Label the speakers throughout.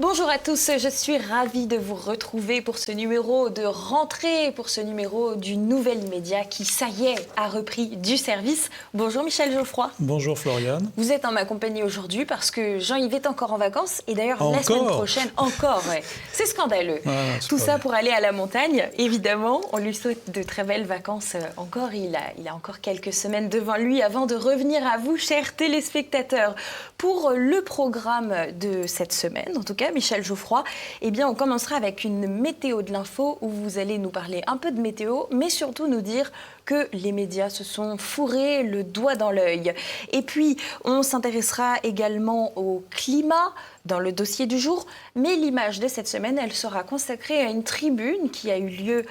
Speaker 1: Bonjour à tous, je suis ravie de vous retrouver pour ce numéro de rentrée, pour ce numéro du Nouvel Média qui, ça y est, a repris du service. Bonjour Michel Geoffroy.
Speaker 2: Bonjour Floriane.
Speaker 1: Vous êtes en ma compagnie aujourd'hui parce que Jean-Yves est encore en vacances et d'ailleurs la
Speaker 2: Encore
Speaker 1: semaine prochaine, encore, ouais. C'est scandaleux. Tout ça pour aller à la montagne, évidemment. On lui souhaite de très belles vacances encore. Il a encore quelques semaines devant lui avant de revenir à vous, chers téléspectateurs. Pour le programme de cette semaine, en tout cas, Michel Geoffroy, eh bien, on commencera avec une météo de l'info où vous allez nous parler un peu de météo, mais surtout nous dire que les médias se sont fourrés le doigt dans l'œil. Et puis, on s'intéressera également au climat dans le dossier du jour, mais l'image de cette semaine, elle sera consacrée à une tribune qui a eu lieu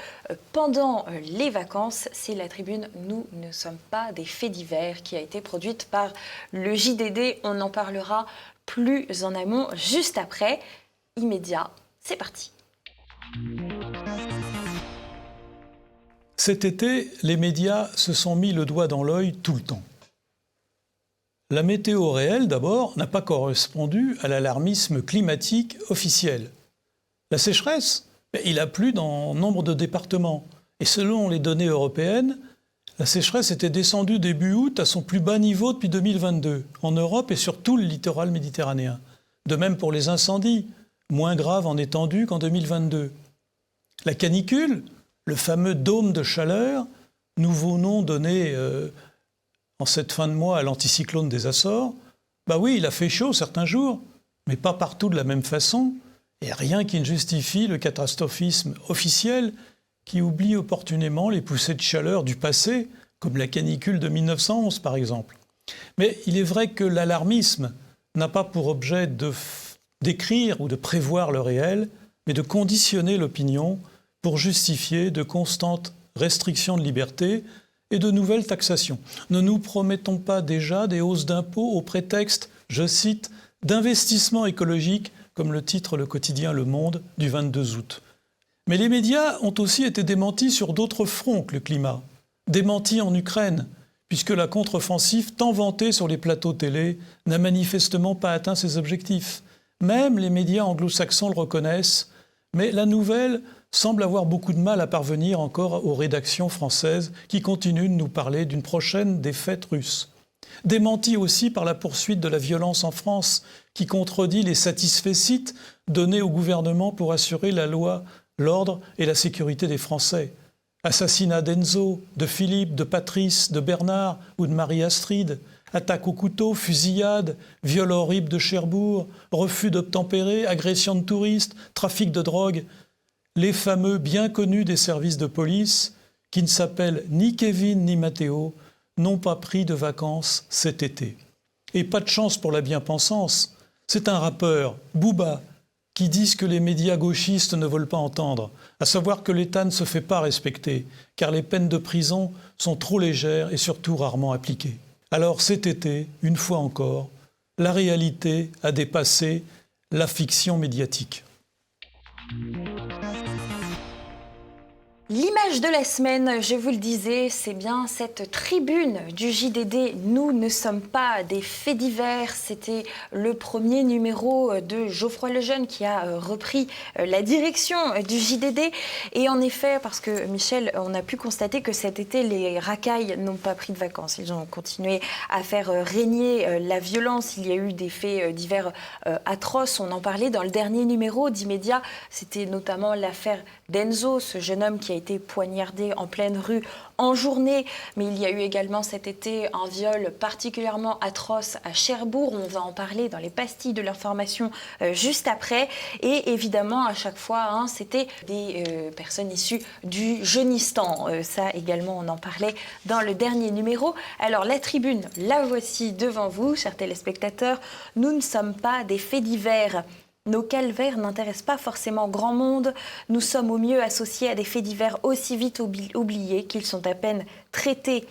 Speaker 1: pendant les vacances. C'est la tribune « Nous ne sommes pas des faits divers » qui a été produite par le JDD. On en parlera plus en amont juste après. Immédiat, c'est parti.
Speaker 2: Cet été, les médias se sont mis le doigt dans l'œil tout le temps. La météo réelle, d'abord, n'a pas correspondu à l'alarmisme climatique officiel. La sécheresse, il a plu dans nombre de départements. Et selon les données européennes, la sécheresse était descendue début août à son plus bas niveau depuis 2022, en Europe et sur tout le littoral méditerranéen. De même pour les incendies, moins graves en étendue qu'en 2022. La canicule, le fameux dôme de chaleur, nouveau nom donné en cette fin de mois à l'anticyclone des Açores, oui, il a fait chaud certains jours, mais pas partout de la même façon, et rien qui ne justifie le catastrophisme officiel qui oublie opportunément les poussées de chaleur du passé, comme la canicule de 1911 par exemple. Mais il est vrai que l'alarmisme n'a pas pour objet d'écrire ou de prévoir le réel, mais de conditionner l'opinion pour justifier de constantes restrictions de liberté et de nouvelles taxations. Ne nous promettons pas déjà des hausses d'impôts au prétexte, je cite, d'investissement écologique, comme le titre le quotidien Le Monde du 22 août. Mais les médias ont aussi été démentis sur d'autres fronts que le climat. Démentis en Ukraine, puisque la contre-offensive tant vantée sur les plateaux télé n'a manifestement pas atteint ses objectifs. Même les médias anglo-saxons le reconnaissent, mais la nouvelle semble avoir beaucoup de mal à parvenir encore aux rédactions françaises qui continuent de nous parler d'une prochaine défaite russe. Démenti aussi par la poursuite de la violence en France, qui contredit les satisfecit donnés au gouvernement pour assurer la loi, l'ordre et la sécurité des Français. Assassinat d'Enzo, de Philippe, de Patrice, de Bernard ou de Marie-Astrid, attaque au couteau, fusillade, viol horrible de Cherbourg, refus d'obtempérer, agression de touristes, trafic de drogue. Les fameux bien connus des services de police, qui ne s'appellent ni Kevin ni Matteo, n'ont pas pris de vacances cet été. Et pas de chance pour la bien-pensance. C'est un rappeur, Booba, qui dit ce que les médias gauchistes ne veulent pas entendre, à savoir que l'État ne se fait pas respecter, car les peines de prison sont trop légères et surtout rarement appliquées. Alors cet été, une fois encore, la réalité a dépassé la fiction médiatique.
Speaker 1: L'image de la semaine, je vous le disais, c'est bien cette tribune du JDD « Nous ne sommes pas des faits divers ». C'était le premier numéro de Geoffroy Lejeune qui a repris la direction du JDD. Et en effet, parce que Michel, on a pu constater que cet été, les racailles n'ont pas pris de vacances. Ils ont continué à faire régner la violence. Il y a eu des faits divers atroces. On en parlait dans le dernier numéro d'Immédiat. C'était notamment l'affaire d'Enzo, ce jeune homme qui a été poignardé en pleine rue en journée. Mais il y a eu également cet été un viol particulièrement atroce à Cherbourg. On va en parler dans les pastilles de l'information juste après. Et évidemment, à chaque fois, c'était des personnes issues du Jeunistan. Ça également, on en parlait dans le dernier numéro. Alors, la tribune, la voici devant vous, chers téléspectateurs. Nous ne sommes pas des faits divers. Nos calvaires n'intéressent pas forcément grand monde. Nous sommes au mieux associés à des faits divers aussi vite oubliés qu'ils sont à peine traités.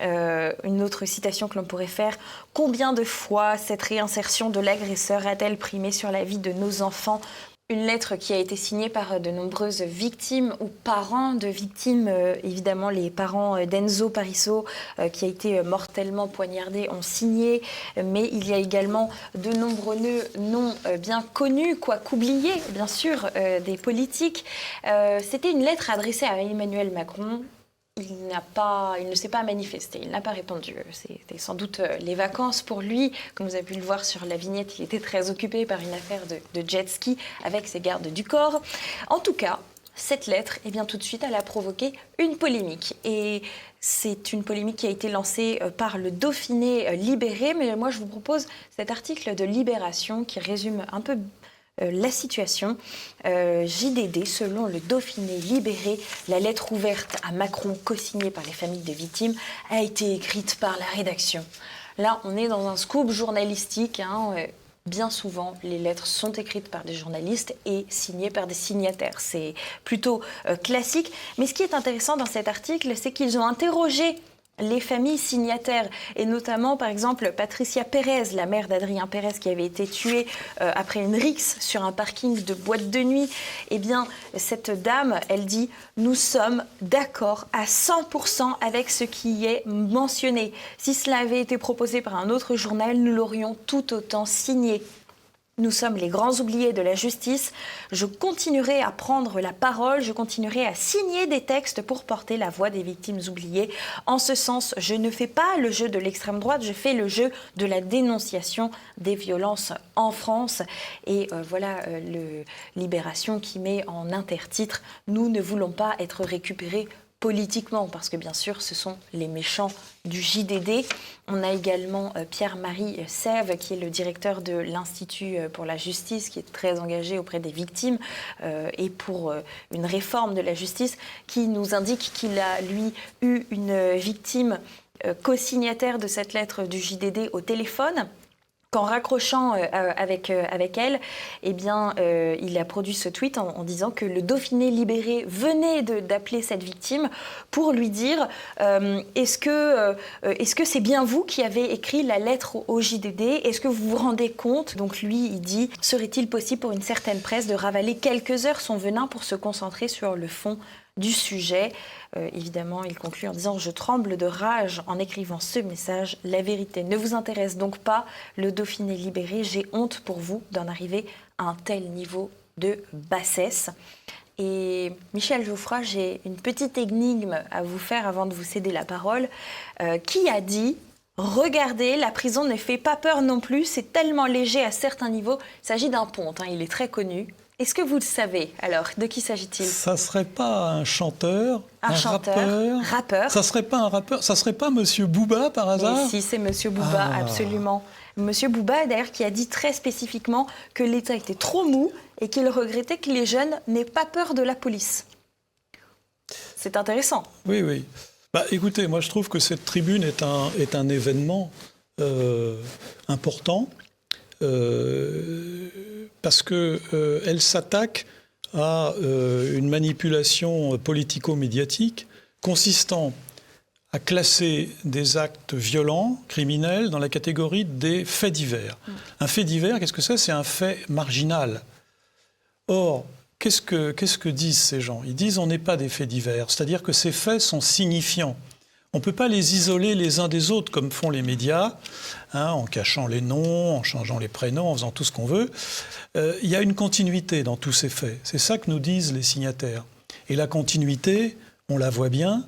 Speaker 1: Une autre citation que l'on pourrait faire: « Combien de fois cette réinsertion de l'agresseur a-t-elle primé sur la vie de nos enfants ?» Une lettre qui a été signée par de nombreuses victimes ou parents de victimes. Évidemment, les parents d'Enzo Parisso, qui a été mortellement poignardé, ont signé. Mais il y a également de nombreux noms bien connus, qu'oubliés, bien sûr, des politiques. C'était une lettre adressée à Emmanuel Macron. Il ne s'est pas manifesté, il n'a pas répondu. C'était sans doute les vacances pour lui. Comme vous avez pu le voir sur la vignette, il était très occupé par une affaire de jet ski avec ses gardes du corps. En tout cas, cette lettre, eh bien, tout de suite, elle a provoqué une polémique. Et c'est une polémique qui a été lancée par le Dauphiné Libéré. Mais moi, je vous propose cet article de Libération qui résume un peu la situation. JDD, selon le Dauphiné Libéré, la lettre ouverte à Macron, co-signée par les familles des victimes, a été écrite par la rédaction. Là, on est dans un scoop journalistique. Bien souvent, les lettres sont écrites par des journalistes et signées par des signataires. C'est plutôt classique. Mais ce qui est intéressant dans cet article, c'est qu'ils ont interrogé les familles signataires, et notamment, par exemple, Patricia Pérez, la mère d'Adrien Pérez, qui avait été tuée après une rixe sur un parking de boîte de nuit. Eh bien, cette dame, elle dit « Nous sommes d'accord à 100% avec ce qui y est mentionné. Si cela avait été proposé par un autre journal, nous l'aurions tout autant signé. Nous sommes les grands oubliés de la justice. Je continuerai à prendre la parole, je continuerai à signer des textes pour porter la voix des victimes oubliées. En ce sens, je ne fais pas le jeu de l'extrême droite, je fais le jeu de la dénonciation des violences en France. » Et voilà le Libération qui met en intertitre « Nous ne voulons pas être récupérés politiquement », parce que bien sûr, ce sont les méchants du JDD. On a également Pierre-Marie Sève, qui est le directeur de l'Institut pour la justice, qui est très engagé auprès des victimes et pour une réforme de la justice, qui nous indique qu'il a, lui, eu une victime co-signataire de cette lettre du JDD au téléphone. Qu'en raccrochant avec elle, eh bien, il a produit ce tweet en disant que le Dauphiné Libéré venait d'appeler cette victime pour lui dire est-ce que c'est bien vous qui avez écrit la lettre au JDD? Est-ce que vous vous rendez compte? Donc lui, il dit « Serait-il possible pour une certaine presse de ravaler quelques heures son venin pour se concentrer sur le fond du sujet ?» Évidemment, il conclut en disant « Je tremble de rage en écrivant ce message. La vérité ne vous intéresse donc pas, le Dauphiné Libéré. J'ai honte pour vous d'en arriver à un tel niveau de bassesse. » Et Michel Geoffroy, j'ai une petite énigme à vous faire avant de vous céder la parole. Qui a dit « Regardez, la prison ne fait pas peur non plus, c'est tellement léger à certains niveaux. » Il s'agit d'un ponte, il est très connu. Est-ce que vous le savez? Alors, de qui s'agit-il?
Speaker 2: Ça ne serait pas un chanteur, un
Speaker 1: rappeur.
Speaker 2: Ça ne serait pas un rappeur? Ça ne serait pas Monsieur Booba, par hasard?
Speaker 1: Mais si, c'est Monsieur Booba, absolument. Monsieur Booba, d'ailleurs, qui a dit très spécifiquement que l'État était trop mou et qu'il regrettait que les jeunes n'aient pas peur de la police. C'est intéressant.
Speaker 2: Oui, oui. Écoutez, moi, je trouve que cette tribune est un événement important. Parce qu'elle s'attaque à une manipulation politico-médiatique consistant à classer des actes violents, criminels, dans la catégorie des faits divers. Un fait divers, qu'est-ce que c'est? C'est un fait marginal. Or, qu'est-ce que disent ces gens? Ils disent on n'est pas des faits divers, c'est-à-dire que ces faits sont signifiants. On ne peut pas les isoler les uns des autres comme font les médias, en cachant les noms, en changeant les prénoms, en faisant tout ce qu'on veut. Il y a une continuité dans tous ces faits. C'est ça que nous disent les signataires. Et la continuité, on la voit bien,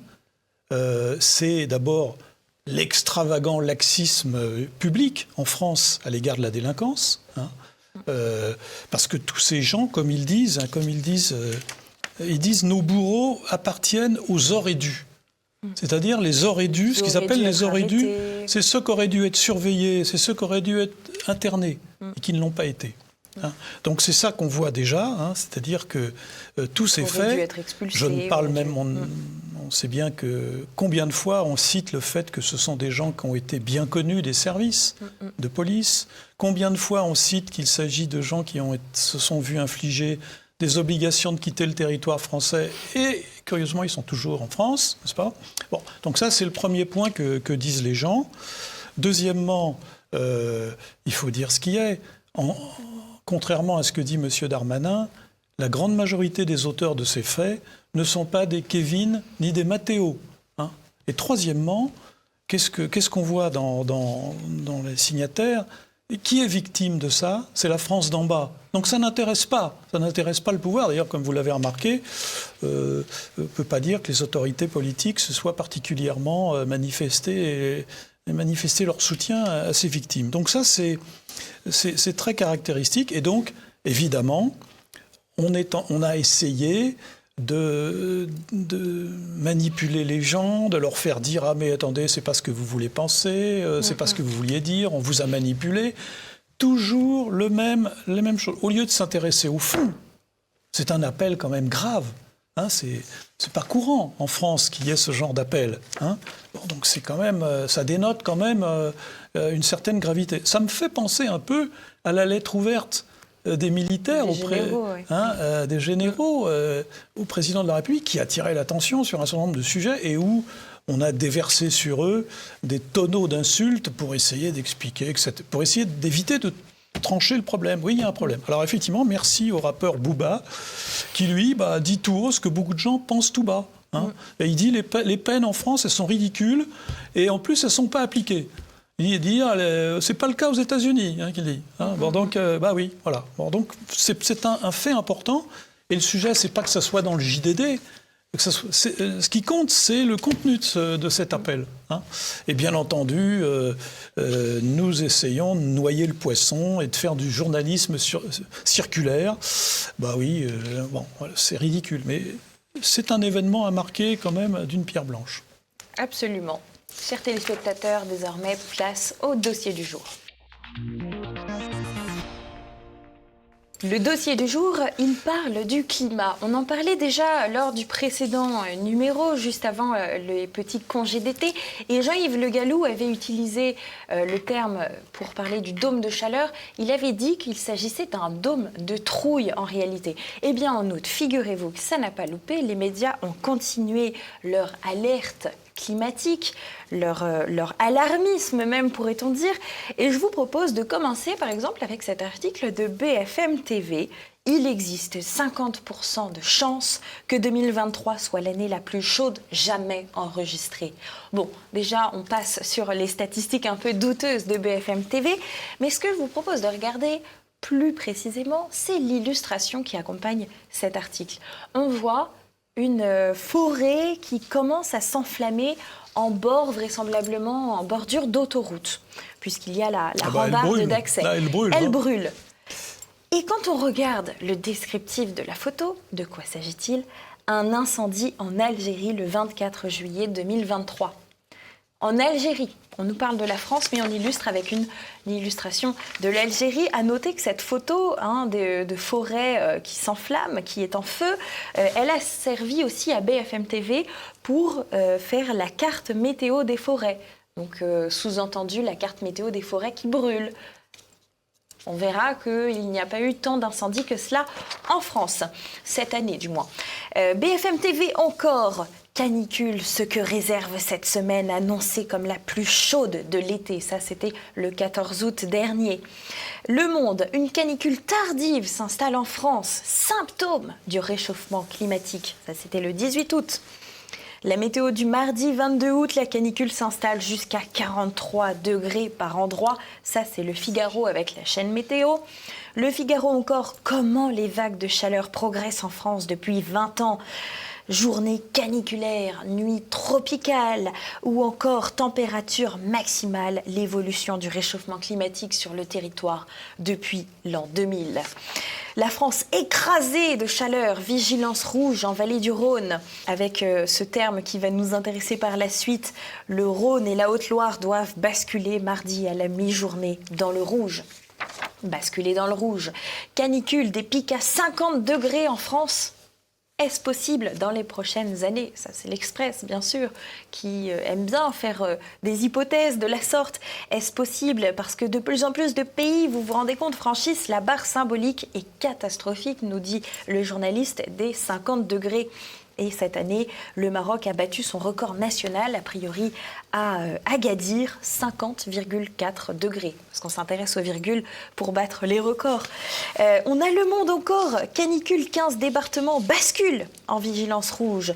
Speaker 2: c'est d'abord l'extravagant laxisme public en France à l'égard de la délinquance. Parce que tous ces gens, comme ils disent, nos bourreaux appartiennent aux auraient dû. C'est-à-dire les auraient dû, ce qu'ils appellent les auraient dû, c'est ceux qui auraient dû être surveillés, c'est ceux qui auraient dû être internés et qui ne l'ont pas été. Donc c'est ça qu'on voit déjà, c'est-à-dire que tous ces faits, je ne parle même, on sait bien que combien de fois on cite le fait que ce sont des gens qui ont été bien connus des services de police, combien de fois on cite qu'il s'agit de gens qui se sont vus infliger des obligations de quitter le territoire français et, curieusement, ils sont toujours en France, n'est-ce pas? Bon, donc ça, c'est le premier point que disent les gens. Deuxièmement, il faut dire ce qui est. Contrairement à ce que dit M. Darmanin, la grande majorité des auteurs de ces faits ne sont pas des Kevin ni des Matteo. Hein. Et troisièmement, qu'est-ce qu'on voit dans les signataires? Et qui est victime de ça? C'est la France d'en bas. Donc ça n'intéresse pas le pouvoir. D'ailleurs, comme vous l'avez remarqué, on ne peut pas dire que les autorités politiques se soient particulièrement manifestées et manifester leur soutien à ces victimes. Donc ça, c'est très caractéristique. Et donc, évidemment, on a essayé de manipuler les gens, de leur faire dire « Ah mais attendez, c'est pas ce que vous voulez penser, c'est pas ce que vous vouliez dire, on vous a manipulé ». Toujours les mêmes choses. Au lieu de s'intéresser au fond, c'est un appel quand même grave. Hein, c'est pas courant en France qu'il y ait ce genre d'appel. Hein. Bon, donc c'est quand même, ça dénote quand même une certaine gravité. Ça me fait penser un peu à la lettre ouverte des militaires des généraux au président de la République qui attirait l'attention sur un certain nombre de sujets et où on a déversé sur eux des tonneaux d'insultes pour essayer d'expliquer, pour essayer d'éviter de trancher le problème. Oui, il y a un problème. Alors effectivement, merci au rappeur Booba qui, lui, dit tout haut ce que beaucoup de gens pensent tout bas. Hein. Et il dit les peines en France, elles sont ridicules et en plus, elles ne sont pas appliquées. Il dit c'est pas le cas aux États-Unis, qu'il dit. Hein. Bon, donc, oui, voilà. Bon, donc, c'est un fait important. Et le sujet, c'est pas que ça soit dans le JDD. Ce qui compte, c'est le contenu de cet appel. Hein. Et bien entendu, nous essayons de noyer le poisson et de faire du journalisme circulaire. Oui, c'est ridicule, mais c'est un événement à marquer quand même d'une pierre blanche.
Speaker 1: Absolument. Chers téléspectateurs, désormais, place au dossier du jour. Le dossier du jour, il parle du climat. On en parlait déjà lors du précédent numéro, juste avant les petits congés d'été. Et Jean-Yves Le Gallou avait utilisé le terme pour parler du dôme de chaleur. Il avait dit qu'il s'agissait d'un dôme de trouille en réalité. Eh bien, en août, figurez-vous que ça n'a pas loupé. Les médias ont continué leur alerte climatique, leur alarmisme même, pourrait-on dire. Et je vous propose de commencer, par exemple, avec cet article de BFM TV. Il existe 50% de chances que 2023 soit l'année la plus chaude jamais enregistrée. Bon, déjà, on passe sur les statistiques un peu douteuses de BFM TV, mais ce que je vous propose de regarder plus précisément, c'est l'illustration qui accompagne cet article. On voit une forêt qui commence à s'enflammer en bord, vraisemblablement en bordure d'autoroute, puisqu'il y a la rambarde d'accès. Elle brûle. Et quand on regarde le descriptif de la photo, de quoi s'agit-il? Un incendie en Algérie le 24 juillet 2023. En Algérie, on nous parle de la France, mais on illustre avec une illustration de l'Algérie. À noter que cette photo de forêt qui s'enflamme, qui est en feu, elle a servi aussi à BFM TV pour faire la carte météo des forêts. Donc, sous-entendu, la carte météo des forêts qui brûlent. On verra qu'il n'y a pas eu tant d'incendies que cela en France, cette année du moins. BFM TV encore, canicule, ce que réserve cette semaine annoncée comme la plus chaude de l'été. Ça, c'était le 14 août dernier. Le Monde, une canicule tardive s'installe en France, symptôme du réchauffement climatique. Ça, c'était le 18 août. La météo du mardi 22 août, la canicule s'installe jusqu'à 43 degrés par endroit. Ça, c'est le Figaro avec la chaîne météo. Le Figaro encore, comment les vagues de chaleur progressent en France depuis 20 ans. Journée caniculaire, nuit tropicale ou encore température maximale, l'évolution du réchauffement climatique sur le territoire depuis l'an 2000. La France écrasée de chaleur, vigilance rouge en vallée du Rhône, avec ce terme qui va nous intéresser par la suite. Le Rhône et la Haute-Loire doivent basculer mardi à la mi-journée dans le rouge. Basculer dans le rouge. Canicule, des pics à 50 degrés en France. Est-ce possible dans les prochaines années? Ça, c'est l'Express, bien sûr, qui aime bien faire des hypothèses de la sorte. Est-ce possible? Parce que de plus en plus de pays, vous vous rendez compte, franchissent la barre symbolique et catastrophique, nous dit le journaliste, des 50 degrés. Et cette année, le Maroc a battu son record national, a priori à Agadir, 50,4 degrés. Parce qu'on s'intéresse aux virgules pour battre les records. On a Le Monde encore, canicule, 15 départements basculent en vigilance rouge.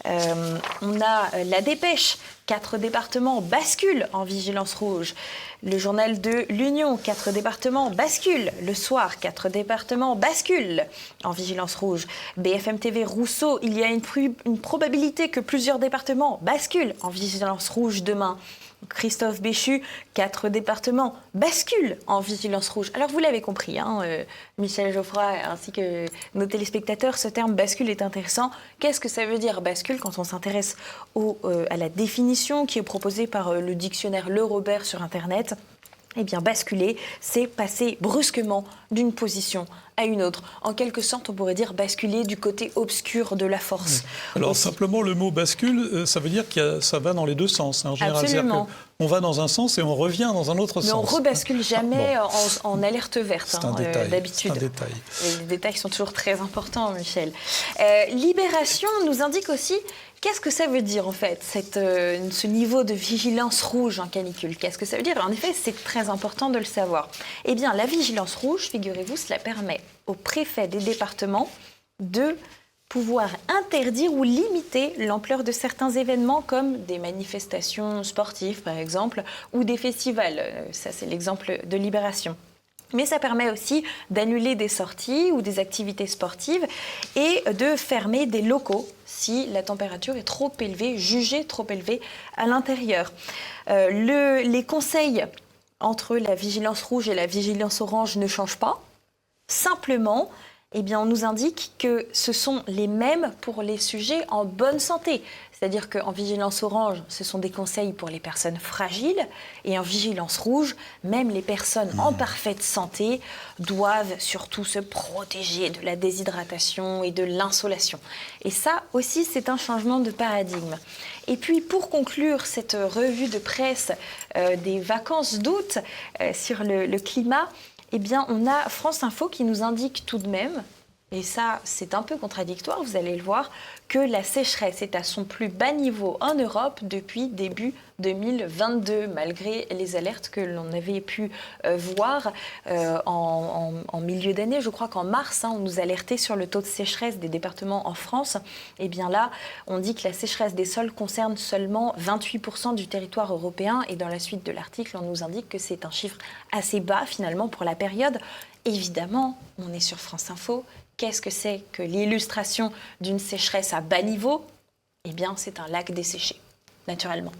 Speaker 1: On a La Dépêche, 4 départements basculent en vigilance rouge. Le journal de l'Union, 4 départements basculent. Le Soir, 4 départements basculent en vigilance rouge. BFM TV, Rousseau, il y a une probabilité que plusieurs départements basculent en vigilance rouge demain. Christophe Béchu, 4 départements basculent en vigilance rouge. Alors vous l'avez compris, Michel Geoffroy ainsi que nos téléspectateurs, ce terme bascule est intéressant. Qu'est-ce que ça veut dire bascule quand on s'intéresse à la définition qui est proposée par le dictionnaire Le Robert sur Internet? Eh bien, basculer, c'est passer brusquement d'une position à une autre. En quelque sorte, on pourrait dire basculer du côté obscur de la force.
Speaker 2: Alors,
Speaker 1: aussi.
Speaker 2: simplement, le mot bascule, ça veut dire que ça va dans les deux sens. En général,
Speaker 1: absolument.
Speaker 2: On va dans un sens et on revient dans un autre sens.
Speaker 1: Mais on rebascule jamais en alerte verte, d'habitude.
Speaker 2: C'est un détail.
Speaker 1: Les détails sont toujours très importants, Michel. Libération nous indique aussi qu'est-ce que ça veut dire, en fait, ce niveau de vigilance rouge en canicule. Qu'est-ce que ça veut dire? En effet, c'est très important de le savoir. Eh bien, la vigilance rouge, figurez-vous, cela permet au préfet des départements de pouvoir interdire ou limiter l'ampleur de certains événements comme des manifestations sportives, par exemple, ou des festivals. Ça, c'est l'exemple de Libération. Mais ça permet aussi d'annuler des sorties ou des activités sportives et de fermer des locaux si la température est trop élevée, jugée trop élevée à l'intérieur. Les conseils entre la vigilance rouge et la vigilance orange ne changent pas. Simplement, eh bien, on nous indique que ce sont les mêmes pour les sujets en bonne santé. C'est-à-dire qu'en vigilance orange, ce sont des conseils pour les personnes fragiles. Et en vigilance rouge, même les personnes en parfaite santé doivent surtout se protéger de la déshydratation et de l'insolation. Et ça aussi, c'est un changement de paradigme. Et puis, pour conclure cette revue de presse des vacances d'août sur le climat, eh bien, on a France Info qui nous indique tout de même, et ça, c'est un peu contradictoire, vous allez le voir, que la sécheresse est à son plus bas niveau en Europe depuis début 2022, malgré les alertes que l'on avait pu voir en milieu d'année. Je crois qu'en mars, on nous alertait sur le taux de sécheresse des départements en France. Et bien là, on dit que la sécheresse des sols concerne seulement 28% du territoire européen. Et dans la suite de l'article, on nous indique que c'est un chiffre assez bas finalement pour la période. Évidemment, on est sur France Info. Qu'est-ce que c'est que l'illustration d'une sécheresse à bas niveau? Eh bien, c'est un lac desséché, naturellement.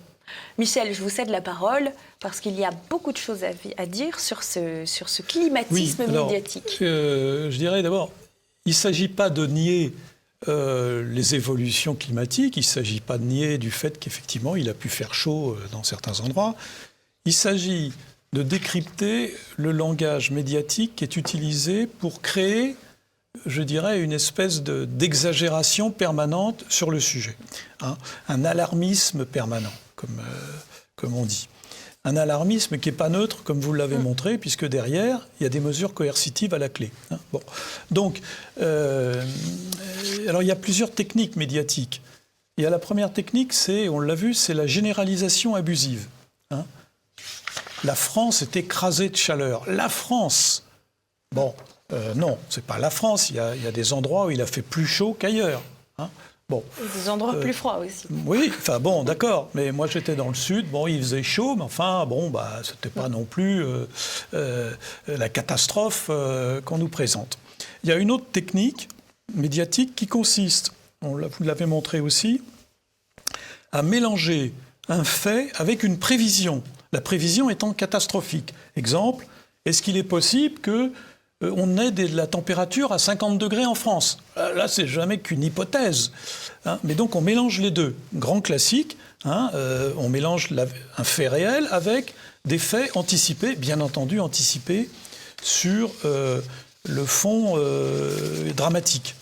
Speaker 1: Michel, je vous cède la parole parce qu'il y a beaucoup de choses à dire sur ce climatisme médiatique.
Speaker 2: Je dirais d'abord, il ne s'agit pas de nier les évolutions climatiques, il ne s'agit pas de nier du fait qu'effectivement, il a pu faire chaud dans certains endroits. Il s'agit de décrypter le langage médiatique qui est utilisé pour créer, je dirais, une espèce d'exagération permanente sur le sujet. Un alarmisme permanent, comme on dit. Un alarmisme qui n'est pas neutre, comme vous l'avez montré, puisque derrière, il y a des mesures coercitives à la clé. Bon. Donc, alors il y a plusieurs techniques médiatiques. Il y a la première technique, on l'a vu, c'est la généralisation abusive. La France est écrasée de chaleur. La France, bon, non, c'est pas la France. Il y a des endroits où il a fait plus chaud qu'ailleurs. Bon.
Speaker 1: Et des endroits plus froids aussi.
Speaker 2: Oui, enfin bon, d'accord. Mais moi, j'étais dans le sud. Bon, il faisait chaud, mais enfin, bon, c'était pas non plus la catastrophe qu'on nous présente. Il y a une autre technique médiatique qui consiste, vous l'avez montré aussi, à mélanger un fait avec une prévision. La prévision étant catastrophique. Exemple, est-ce qu'il est possible qu'on ait de la température à 50 degrés en France? Là, c'est jamais qu'une hypothèse. Mais donc, on mélange les deux. Grand classique, on mélange un fait réel avec des faits anticipés, bien entendu anticipés sur le fond dramatique.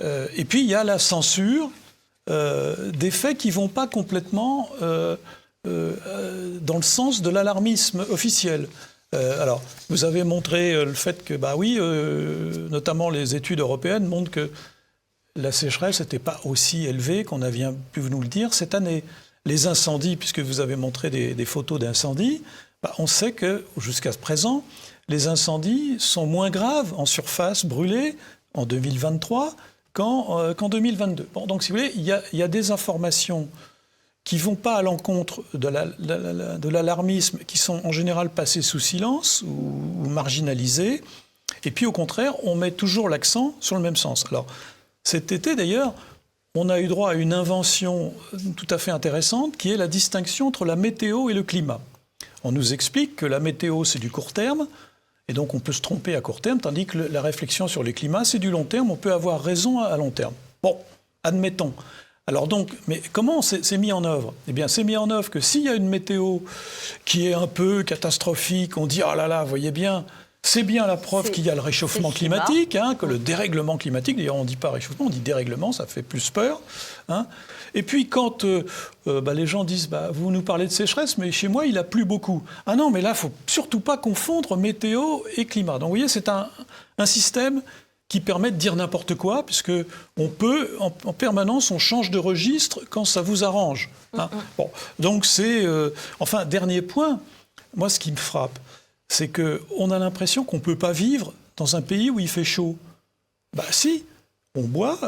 Speaker 2: Et puis, il y a la censure des faits qui ne vont pas complètement dans le sens de l'alarmisme officiel. Alors, vous avez montré le fait que, notamment les études européennes montrent que la sécheresse n'était pas aussi élevée qu'on a bien pu nous le dire cette année. Les incendies, puisque vous avez montré des photos d'incendies, on sait que jusqu'à présent, les incendies sont moins graves en surface brûlée en 2023 qu'en 2022. Bon, donc, si vous voulez, il y a des informations qui ne vont pas à l'encontre de l'alarmisme, qui sont en général passées sous silence ou marginalisées. Et puis, au contraire, on met toujours l'accent sur le même sens. Alors, cet été, d'ailleurs, on a eu droit à une invention tout à fait intéressante, qui est la distinction entre la météo et le climat. On nous explique que la météo, c'est du court terme, et donc on peut se tromper à court terme, tandis que la réflexion sur les climats, c'est du long terme, on peut avoir raison à long terme. Bon, admettons. Alors donc, mais comment c'est mis en œuvre ? Eh bien, c'est mis en œuvre que s'il y a une météo qui est un peu catastrophique, on dit « Ah là là, voyez bien », c'est bien la preuve qu'il y a le réchauffement climatique, que le dérèglement climatique, d'ailleurs on ne dit pas réchauffement, on dit dérèglement, ça fait plus peur. Et puis quand les gens disent vous nous parlez de sécheresse, mais chez moi il a plu beaucoup. Ah non, mais là il ne faut surtout pas confondre météo et climat. Donc vous voyez, c'est un système qui permet de dire n'importe quoi, puisque on peut, en permanence, on change de registre quand ça vous arrange. Bon, donc c'est... dernier point, moi ce qui me frappe, c'est qu'on a l'impression qu'on ne peut pas vivre dans un pays où il fait chaud. Si, on boit,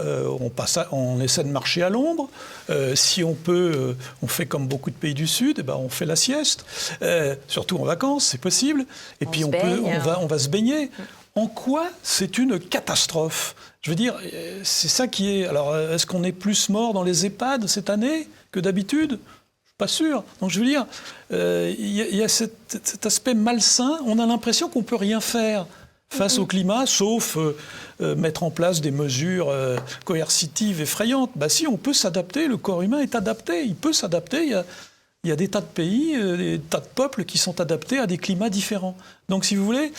Speaker 2: on essaie de marcher à l'ombre. Si on peut, on fait comme beaucoup de pays du Sud, on fait la sieste. Surtout en vacances, c'est possible. Et puis on va se baigner. En quoi c'est une catastrophe ? Je veux dire, c'est ça qui est... Alors, est-ce qu'on est plus mort dans les EHPAD cette année que d'habitude ? Pas sûr. Donc je veux dire, il y a cet aspect malsain. On a l'impression qu'on ne peut rien faire face au climat, sauf mettre en place des mesures coercitives effrayantes. Si, on peut s'adapter. Le corps humain est adapté. Il peut s'adapter. Il y a des tas de pays, des tas de peuples qui sont adaptés à des climats différents. Donc si vous voulez,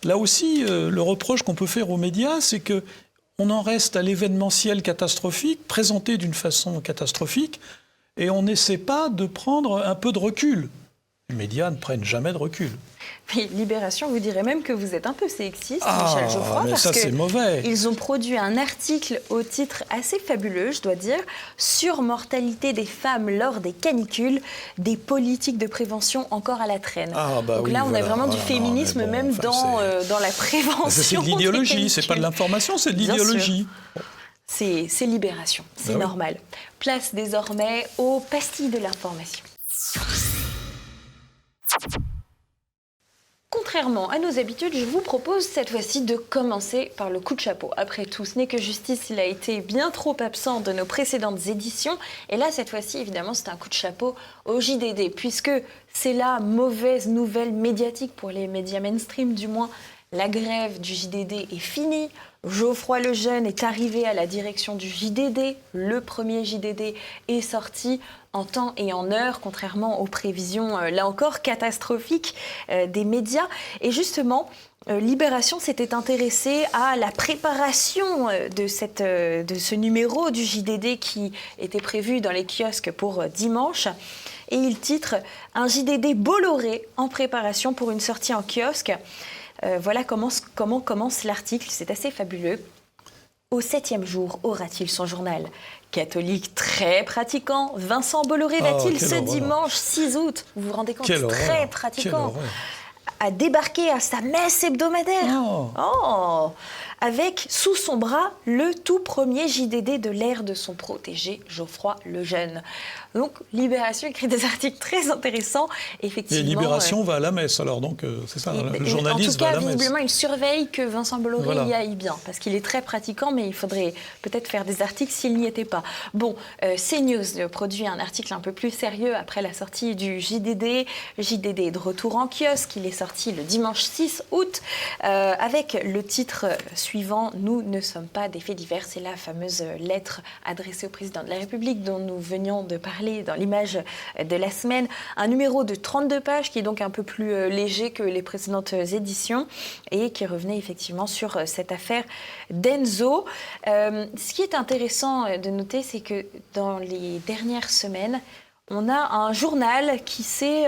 Speaker 2: là aussi, le reproche qu'on peut faire aux médias, c'est qu'on en reste à l'événementiel catastrophique, présenté d'une façon catastrophique, et on n'essaie pas de prendre un peu de recul. Les médias ne prennent jamais de recul.
Speaker 1: Mais Libération vous dirait même que vous êtes un peu sexiste, Michel Geoffroy,
Speaker 2: mais
Speaker 1: parce
Speaker 2: ça, c'est mauvais.
Speaker 1: Ils ont produit un article au titre assez fabuleux, je dois dire, sur mortalité des femmes lors des canicules, des politiques de prévention encore à la traîne. Donc là, on a vraiment du féminisme, dans la prévention.
Speaker 2: C'est de l'idéologie, c'est pas de l'information, c'est de l'idéologie.
Speaker 1: C'est Libération, c'est normal. Place désormais aux pastilles de l'information. Contrairement à nos habitudes, je vous propose cette fois-ci de commencer par le coup de chapeau. Après tout, ce n'est que justice, il a été bien trop absent de nos précédentes éditions. Et là, cette fois-ci, évidemment, c'est un coup de chapeau au JDD, puisque c'est la mauvaise nouvelle médiatique pour les médias mainstream, du moins. La grève du JDD est finie. Geoffroy Lejeune est arrivé à la direction du JDD. Le premier JDD est sorti en temps et en heure, contrairement aux prévisions, là encore, catastrophiques des médias. Et justement, Libération s'était intéressée à la préparation de ce numéro du JDD qui était prévu dans les kiosques pour dimanche. Et il titre « Un JDD Bolloré en préparation pour une sortie en kiosque ». Voilà comment commence l'article, c'est assez fabuleux. Au 7e jour, aura-t-il son journal ? Catholique très pratiquant, Vincent Bolloré va-t-il ce dimanche 6 août, vous vous rendez compte, très pratiquant, à débarquer à sa messe hebdomadaire avec sous son bras le tout premier JDD de l'ère de son protégé Geoffroy Lejeune. Donc Libération écrit des articles très intéressants, effectivement. Et
Speaker 2: Libération va à la messe, alors donc c'est ça, le journaliste va à la messe. En tout cas,
Speaker 1: visiblement, il surveille que Vincent Bolloré y aille bien, parce qu'il est très pratiquant, mais il faudrait peut-être faire des articles s'il n'y était pas. Bon, CNews produit un article un peu plus sérieux après la sortie du JDD. Le JDD est de retour en kiosque, il est sorti le dimanche 6 août, avec le titre suivant « Nous ne sommes pas des faits divers ». C'est la fameuse lettre adressée au président de la République dont nous venions de parler parlé dans l'image de la semaine. Un numéro de 32 pages qui est donc un peu plus léger que les précédentes éditions et qui revenait effectivement sur cette affaire d'Enzo. Ce qui est intéressant de noter, c'est que dans les dernières semaines, on a un journal qui s'est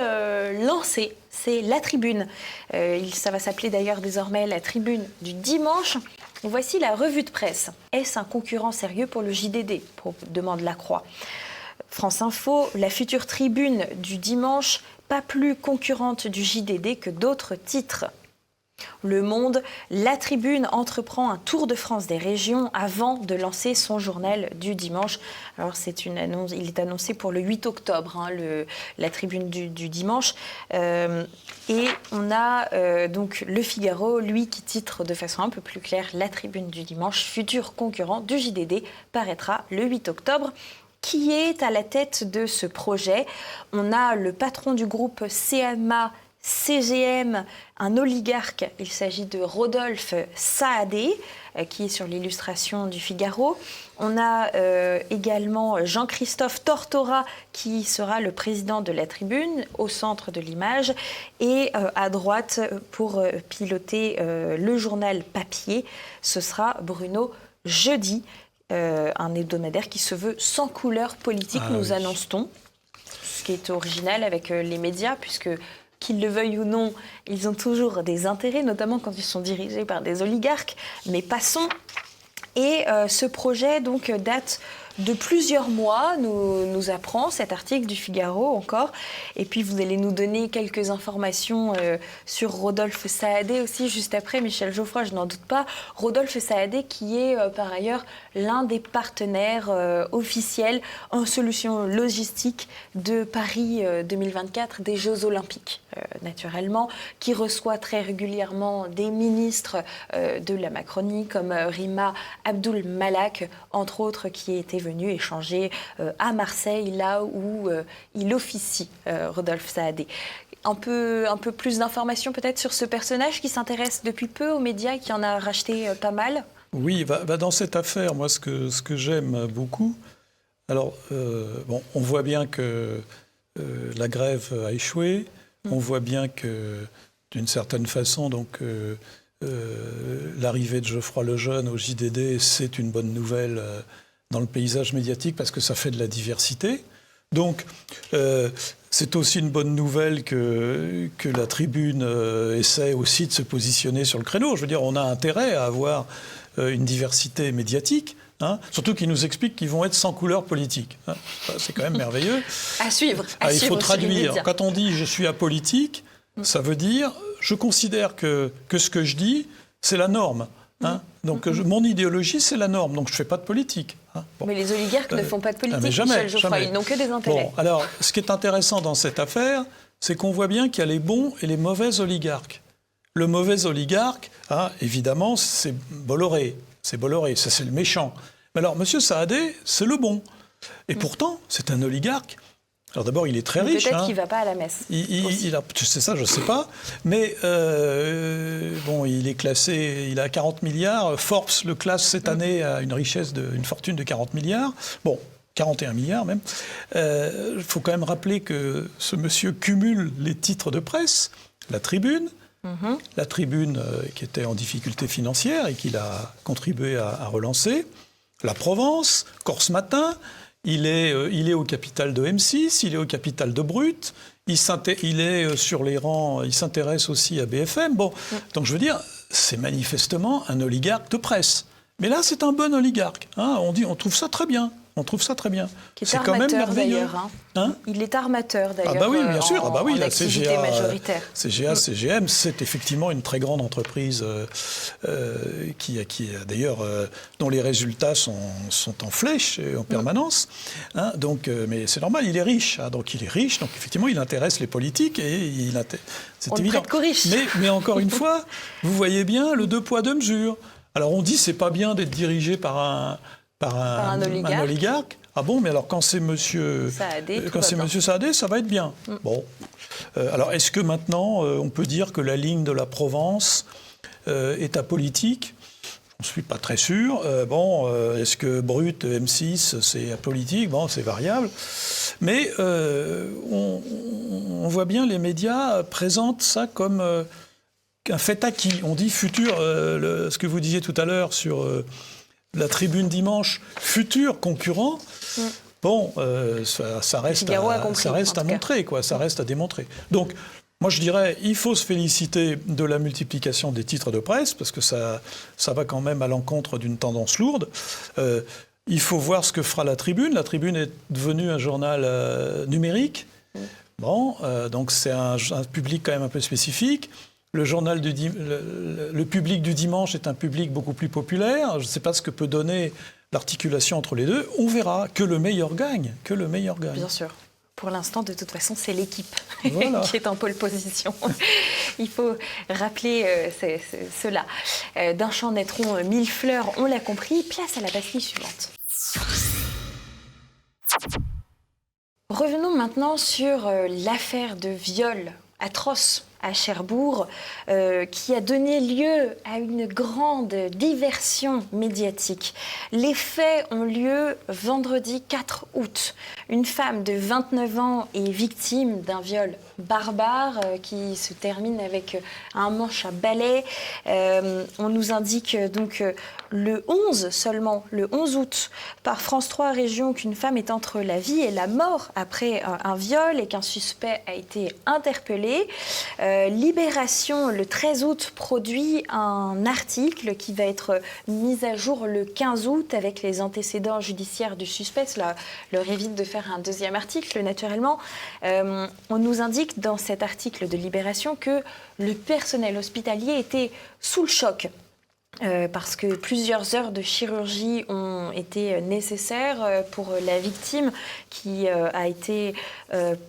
Speaker 1: lancé, c'est La Tribune. Ça va s'appeler d'ailleurs désormais La Tribune du dimanche. Et voici la revue de presse. Est-ce un concurrent sérieux pour le JDD ? Demande La Croix. France Info, la future Tribune du dimanche, pas plus concurrente du JDD que d'autres titres. Le Monde, La Tribune entreprend un tour de France des régions avant de lancer son journal du dimanche. Alors c'est une annonce, il est annoncé pour le 8 octobre, La Tribune du dimanche. Et on a donc Le Figaro, lui, qui titre de façon un peu plus claire La Tribune du dimanche, futur concurrent du JDD, paraîtra le 8 octobre. Qui est à la tête de ce projet ? On a le patron du groupe CMA CGM, un oligarque, il s'agit de Rodolphe Saadé, qui est sur l'illustration du Figaro. On a également Jean-Christophe Tortora, qui sera le président de La Tribune, au centre de l'image. Et à droite, pour piloter le journal papier, ce sera Bruno Jeudi, un hebdomadaire qui se veut sans couleur politique, nous annonce-t-on. Ce qui est original avec les médias, puisque qu'ils le veuillent ou non, ils ont toujours des intérêts, notamment quand ils sont dirigés par des oligarques. Mais passons. Et ce projet donc date de plusieurs mois, nous apprend cet article du Figaro encore. Et puis vous allez nous donner quelques informations sur Rodolphe Saadé aussi, juste après. Michel Geoffroy, je n'en doute pas. Rodolphe Saadé qui est par ailleurs l'un des partenaires officiels en solutions logistiques de Paris 2024, des Jeux Olympiques, naturellement, qui reçoit très régulièrement des ministres de la Macronie, comme Rima Abdul Malak, entre autres, qui était venu échanger à Marseille, là où il officie, Rodolphe Saadé. Un peu plus d'informations peut-être sur ce personnage qui s'intéresse depuis peu aux médias et qui en a racheté pas mal.
Speaker 2: Oui, dans cette affaire, moi, ce que j'aime beaucoup, alors, on voit bien que la grève a échoué, on voit bien que, d'une certaine façon, donc, l'arrivée de Geoffroy Lejeune au JDD, c'est une bonne nouvelle dans le paysage médiatique parce que ça fait de la diversité. Donc, c'est aussi une bonne nouvelle que la Tribune essaie aussi de se positionner sur le créneau. Je veux dire, on a intérêt à avoir une diversité médiatique, surtout qu'ils nous expliquent qu'ils vont être sans couleur politique. C'est quand même merveilleux.
Speaker 1: À suivre.
Speaker 2: Il faut traduire. Quand on dit « je suis apolitique », ça veut dire « je considère que ce que je dis, c'est la norme ». Donc mon idéologie, c'est la norme, donc je ne fais pas de politique. Bon.
Speaker 1: Mais les oligarques ne font pas de politique,
Speaker 2: jamais,
Speaker 1: Michel Geoffroy, ils n'ont que des intérêts.
Speaker 2: Bon, alors, ce qui est intéressant dans cette affaire, c'est qu'on voit bien qu'il y a les bons et les mauvais oligarques. Le mauvais oligarque, évidemment, c'est Bolloré. C'est Bolloré, ça c'est le méchant. Mais alors, M. Saadé, c'est le bon. Et pourtant, c'est un oligarque. Alors d'abord, il est très riche.
Speaker 1: Peut-être qu'il ne va pas à la messe.
Speaker 2: C'est ça, je ne sais pas. Mais il est classé, il a 40 milliards. Forbes le classe cette année à une fortune de 40 milliards. Bon, 41 milliards même. Il faut quand même rappeler que ce monsieur cumule les titres de presse, la Tribune, qui était en difficulté financière et qu'il a contribué à relancer, la Provence, Corse Matin. Il est au capital de M6, il est au capital de Brut, il est sur les rangs, il s'intéresse aussi à BFM. Bon, donc je veux dire, c'est manifestement un oligarque de presse. Mais là, c'est un bon oligarque. On trouve ça très bien.
Speaker 1: C'est quand même merveilleux. Il est armateur d'ailleurs.
Speaker 2: Ah bah oui, bien sûr.
Speaker 1: La CGA majoritaire.
Speaker 2: CGM, c'est effectivement une très grande entreprise qui d'ailleurs dont les résultats sont en flèche en permanence. Donc, mais c'est normal, il est riche. Donc effectivement, il intéresse les politiques et c'est évident. Mais encore une fois, vous voyez bien le deux poids deux mesures. Alors on dit c'est pas bien d'être dirigé par un oligarque. Ah bon, mais alors quand c'est Monsieur Saadé, ça va être bien. Bon. Alors est-ce que maintenant on peut dire que la ligne de la Provence est apolitique ? Je ne suis pas très sûr. Est-ce que Brut, M6, c'est apolitique ? Bon, c'est variable. Mais on voit bien les médias présentent ça comme un fait acquis. On dit futur, ce que vous disiez tout à l'heure sur la tribune dimanche, futur concurrent. Bon, ça reste à montrer, quoi. Ça reste à démontrer. Donc, moi, je dirais, il faut se féliciter de la multiplication des titres de presse, parce que ça va quand même à l'encontre d'une tendance lourde. Il faut voir ce que fera la Tribune. La Tribune est devenue un journal numérique. Bon, donc c'est un public quand même un peu spécifique. Le public du dimanche est un public beaucoup plus populaire. Je ne sais pas ce que peut donner l'articulation entre les deux. On verra que le meilleur gagne.
Speaker 1: Bien sûr. Pour l'instant, de toute façon, c'est l'équipe qui est en pole position. Il faut rappeler cela. D'un champ naîtront 1000 fleurs, on l'a compris. Place à la bascule suivante. Revenons maintenant sur l'affaire de viol atroce à Cherbourg, qui a donné lieu à une grande diversion médiatique. Les faits ont lieu vendredi 4 août. Une femme de 29 ans est victime d'un viol barbare qui se termine avec un manche à balai. On nous indique donc le 11 août, par France 3 Région, qu'une femme est entre la vie et la mort après un viol et qu'un suspect a été interpellé. Libération, le 13 août, produit un article qui va être mis à jour le 15 août avec les antécédents judiciaires du suspect. Cela leur évite de faire un deuxième article, naturellement. On nous indique dans cet article de Libération que le personnel hospitalier était sous le choc. Parce que plusieurs heures de chirurgie ont été nécessaires pour la victime qui a été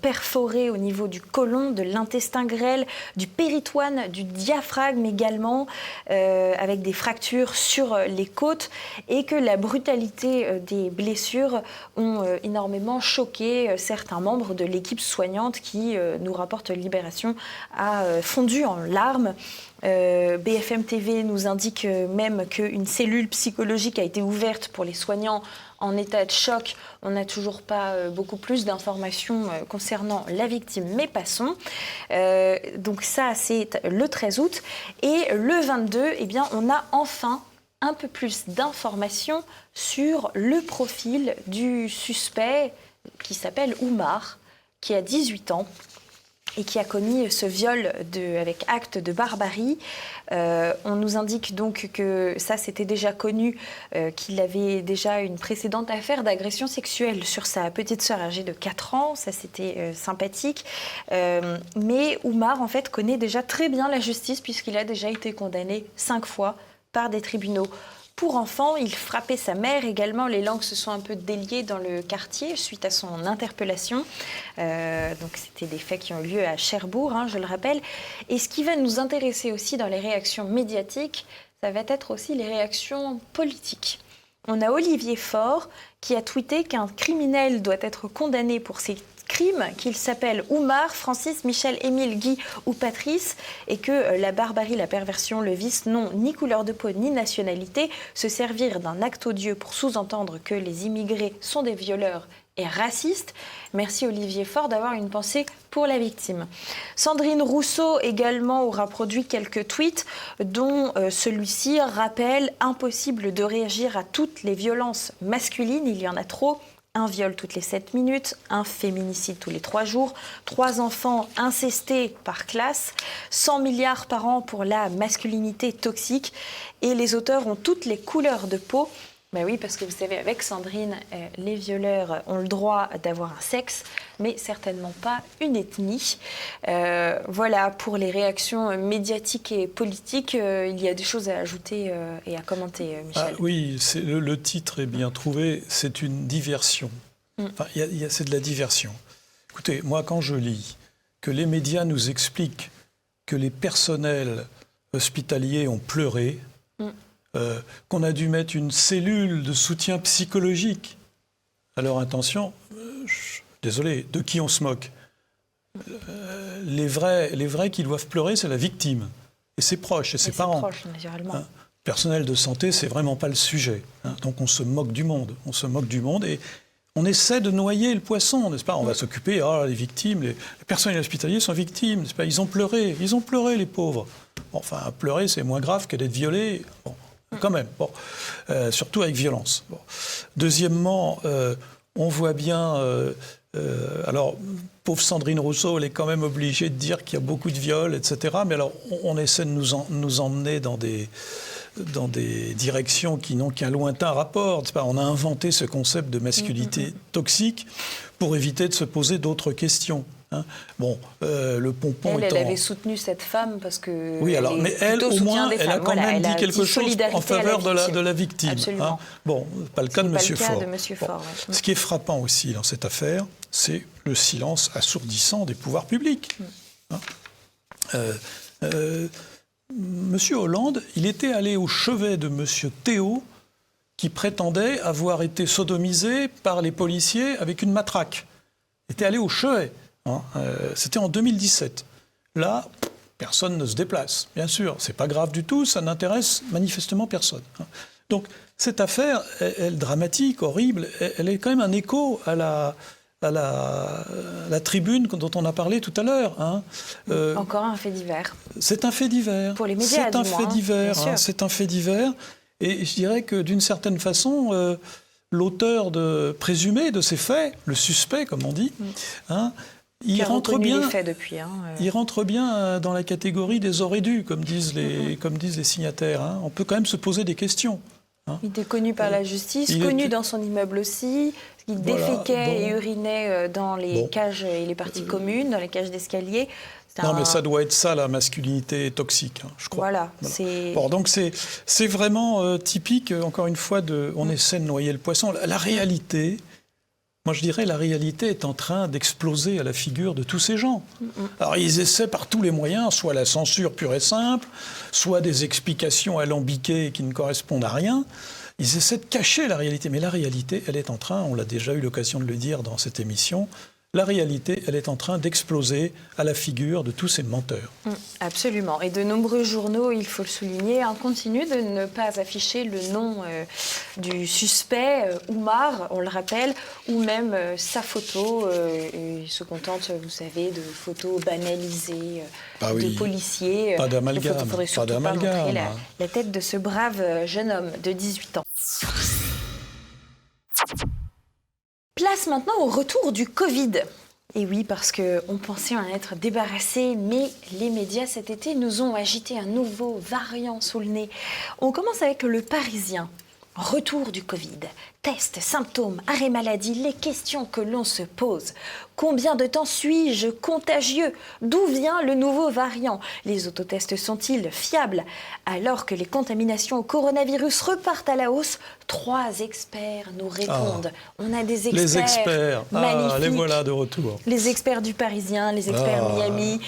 Speaker 1: perforée au niveau du côlon, de l'intestin grêle, du péritoine, du diaphragme également, avec des fractures sur les côtes, et que la brutalité des blessures ont énormément choqué certains membres de l'équipe soignante qui, nous rapporte Libération, a fondu en larmes. BFM TV nous indique même qu'une cellule psychologique a été ouverte pour les soignants en état de choc. On n'a toujours pas beaucoup plus d'informations concernant la victime, mais passons. Donc ça, c'est le 13 août. Et le 22, eh bien, on a enfin un peu plus d'informations sur le profil du suspect qui s'appelle Oumar, qui a 18 ans. Et qui a commis ce viol avec acte de barbarie. On nous indique donc que ça, c'était déjà connu, qu'il avait déjà une précédente affaire d'agression sexuelle sur sa petite sœur âgée de 4 ans. Ça, c'était sympathique. Mais Oumar, en fait, connaît déjà très bien la justice puisqu'il a déjà été condamné 5 fois par des tribunaux. Pour enfants, il frappait sa mère également. Les langues se sont un peu déliées dans le quartier suite à son interpellation. Donc c'était des faits qui ont eu lieu à Cherbourg, je le rappelle. Et ce qui va nous intéresser aussi dans les réactions médiatiques, ça va être aussi les réactions politiques. On a Olivier Faure qui a tweeté qu'un criminel doit être condamné pour ses crimes, qu'il s'appelle Oumar, Francis, Michel, Émile, Guy ou Patrice, et que la barbarie, la perversion, le vice n'ont ni couleur de peau ni nationalité. Se servir d'un acte odieux pour sous-entendre que les immigrés sont des violeurs et racistes. Merci Olivier Faure d'avoir une pensée pour la victime. Sandrine Rousseau également aura produit quelques tweets dont celui-ci rappelle: impossible de réagir à toutes les violences masculines, il y en a trop. Un viol toutes les 7 minutes, un féminicide tous les 3 jours, 3 enfants incestés par classe, 100 milliards par an pour la masculinité toxique. Et les auteurs ont toutes les couleurs de peau. Ben oui, parce que vous savez, avec Sandrine, les violeurs ont le droit d'avoir un sexe, mais certainement pas une ethnie. Voilà, pour les réactions médiatiques et politiques, il y a des choses à ajouter et à commenter, Michel.
Speaker 2: Oui, le titre est bien trouvé, c'est une diversion. Enfin, c'est de la diversion. Écoutez, moi, quand je lis que les médias nous expliquent que les personnels hospitaliers ont pleuré, qu'on a dû mettre une cellule de soutien psychologique à leur intention, désolé, de qui on se moque? Les vrais qui doivent pleurer, c'est la victime et ses proches et ses parents.
Speaker 1: Proches, naturellement.
Speaker 2: Personnel de santé, c'est vraiment pas le sujet. Donc on se moque du monde. On se moque du monde et On essaie de noyer le poisson, n'est-ce pas? On va s'occuper, les victimes, les personnels hospitaliers sont victimes, n'est-ce pas? Ils ont pleuré, les pauvres. Bon, enfin, pleurer, c'est moins grave que d'être violé. Bon, quand même, bon. Surtout avec violence. Bon. Deuxièmement, on voit bien... alors, pauvre Sandrine Rousseau, elle est quand même obligée de dire qu'il y a beaucoup de viols, etc. Mais alors, on essaie de nous emmener dans des directions qui n'ont qu'un lointain rapport. On a inventé ce concept de masculinité toxique pour éviter de se poser d'autres questions. Hein. Bon, le pompon
Speaker 1: elle avait soutenu cette femme parce que...
Speaker 2: Oui, alors, mais elle, au moins, elle a quand même dit quelque chose en faveur de la victime.
Speaker 1: Absolument.
Speaker 2: Hein. Bon, pas le cas de M. Faure.
Speaker 1: Bon.
Speaker 2: Ce qui est frappant aussi dans cette affaire, c'est le silence assourdissant des pouvoirs publics. Hein. Monsieur Hollande, il était allé au chevet de Monsieur Théo, qui prétendait avoir été sodomisé par les policiers avec une matraque. Il était allé au chevet. Hein. C'était en 2017. Là, personne ne se déplace, bien sûr. C'est pas grave du tout, ça n'intéresse manifestement personne. Hein. Donc, cette affaire, elle dramatique, horrible, elle est quand même un écho à la tribune dont on a parlé tout à l'heure. Hein.
Speaker 1: Encore un fait divers.
Speaker 2: C'est un fait divers.
Speaker 1: Pour les médias,
Speaker 2: c'est un fait divers.
Speaker 1: Hein,
Speaker 2: c'est un fait divers. Et je dirais que d'une certaine façon, l'auteur présumé de ces faits, le suspect, comme on dit, hein, il rentre bien.
Speaker 1: Les faits depuis,
Speaker 2: Il rentre bien dans la catégorie des auraient dû, comme disent les signataires. Hein. On peut quand même se poser des questions. Hein.
Speaker 1: Il était connu par la justice, connu dans son immeuble aussi. Il déféquait et urinait dans les cages et les parties communes, dans les cages d'escalier.
Speaker 2: Non, mais ça doit être ça, la masculinité toxique, hein, je crois.
Speaker 1: Voilà.
Speaker 2: Bon, donc c'est vraiment typique, encore une fois, on essaie de noyer le poisson. La réalité, moi je dirais, la réalité est en train d'exploser à la figure de tous ces gens. Alors ils essaient par tous les moyens, soit la censure pure et simple, soit des explications alambiquées qui ne correspondent à rien. Ils essaient de cacher la réalité, mais la réalité, elle est en train, on l'a déjà eu l'occasion de le dire dans cette émission, la réalité, elle est en train d'exploser à la figure de tous ces menteurs.
Speaker 1: Absolument. Et de nombreux journaux, il faut le souligner, continuent de ne pas afficher le nom du suspect, Oumar, on le rappelle, ou même sa photo. Ils se contentent, vous savez, de photos banalisées de policiers.
Speaker 2: Pas d'amalgame.
Speaker 1: Il ne faudrait surtout pas montrer la tête de ce brave jeune homme de 18 ans. Place maintenant au retour du Covid. Et oui, parce qu'on pensait en être débarrassé, mais les médias cet été nous ont agité un nouveau variant sous le nez. On commence avec le Parisien. Retour du Covid, tests, symptômes, arrêt maladie, les questions que l'on se pose. Combien de temps suis-je contagieux? D'où vient le nouveau variant? Les autotests sont-ils fiables? Alors que les contaminations au coronavirus repartent à la hausse, 3 experts nous répondent. On a des experts
Speaker 2: les experts,
Speaker 1: magnifiques.
Speaker 2: Les voilà de retour.
Speaker 1: Les experts du Parisien, les experts Miami.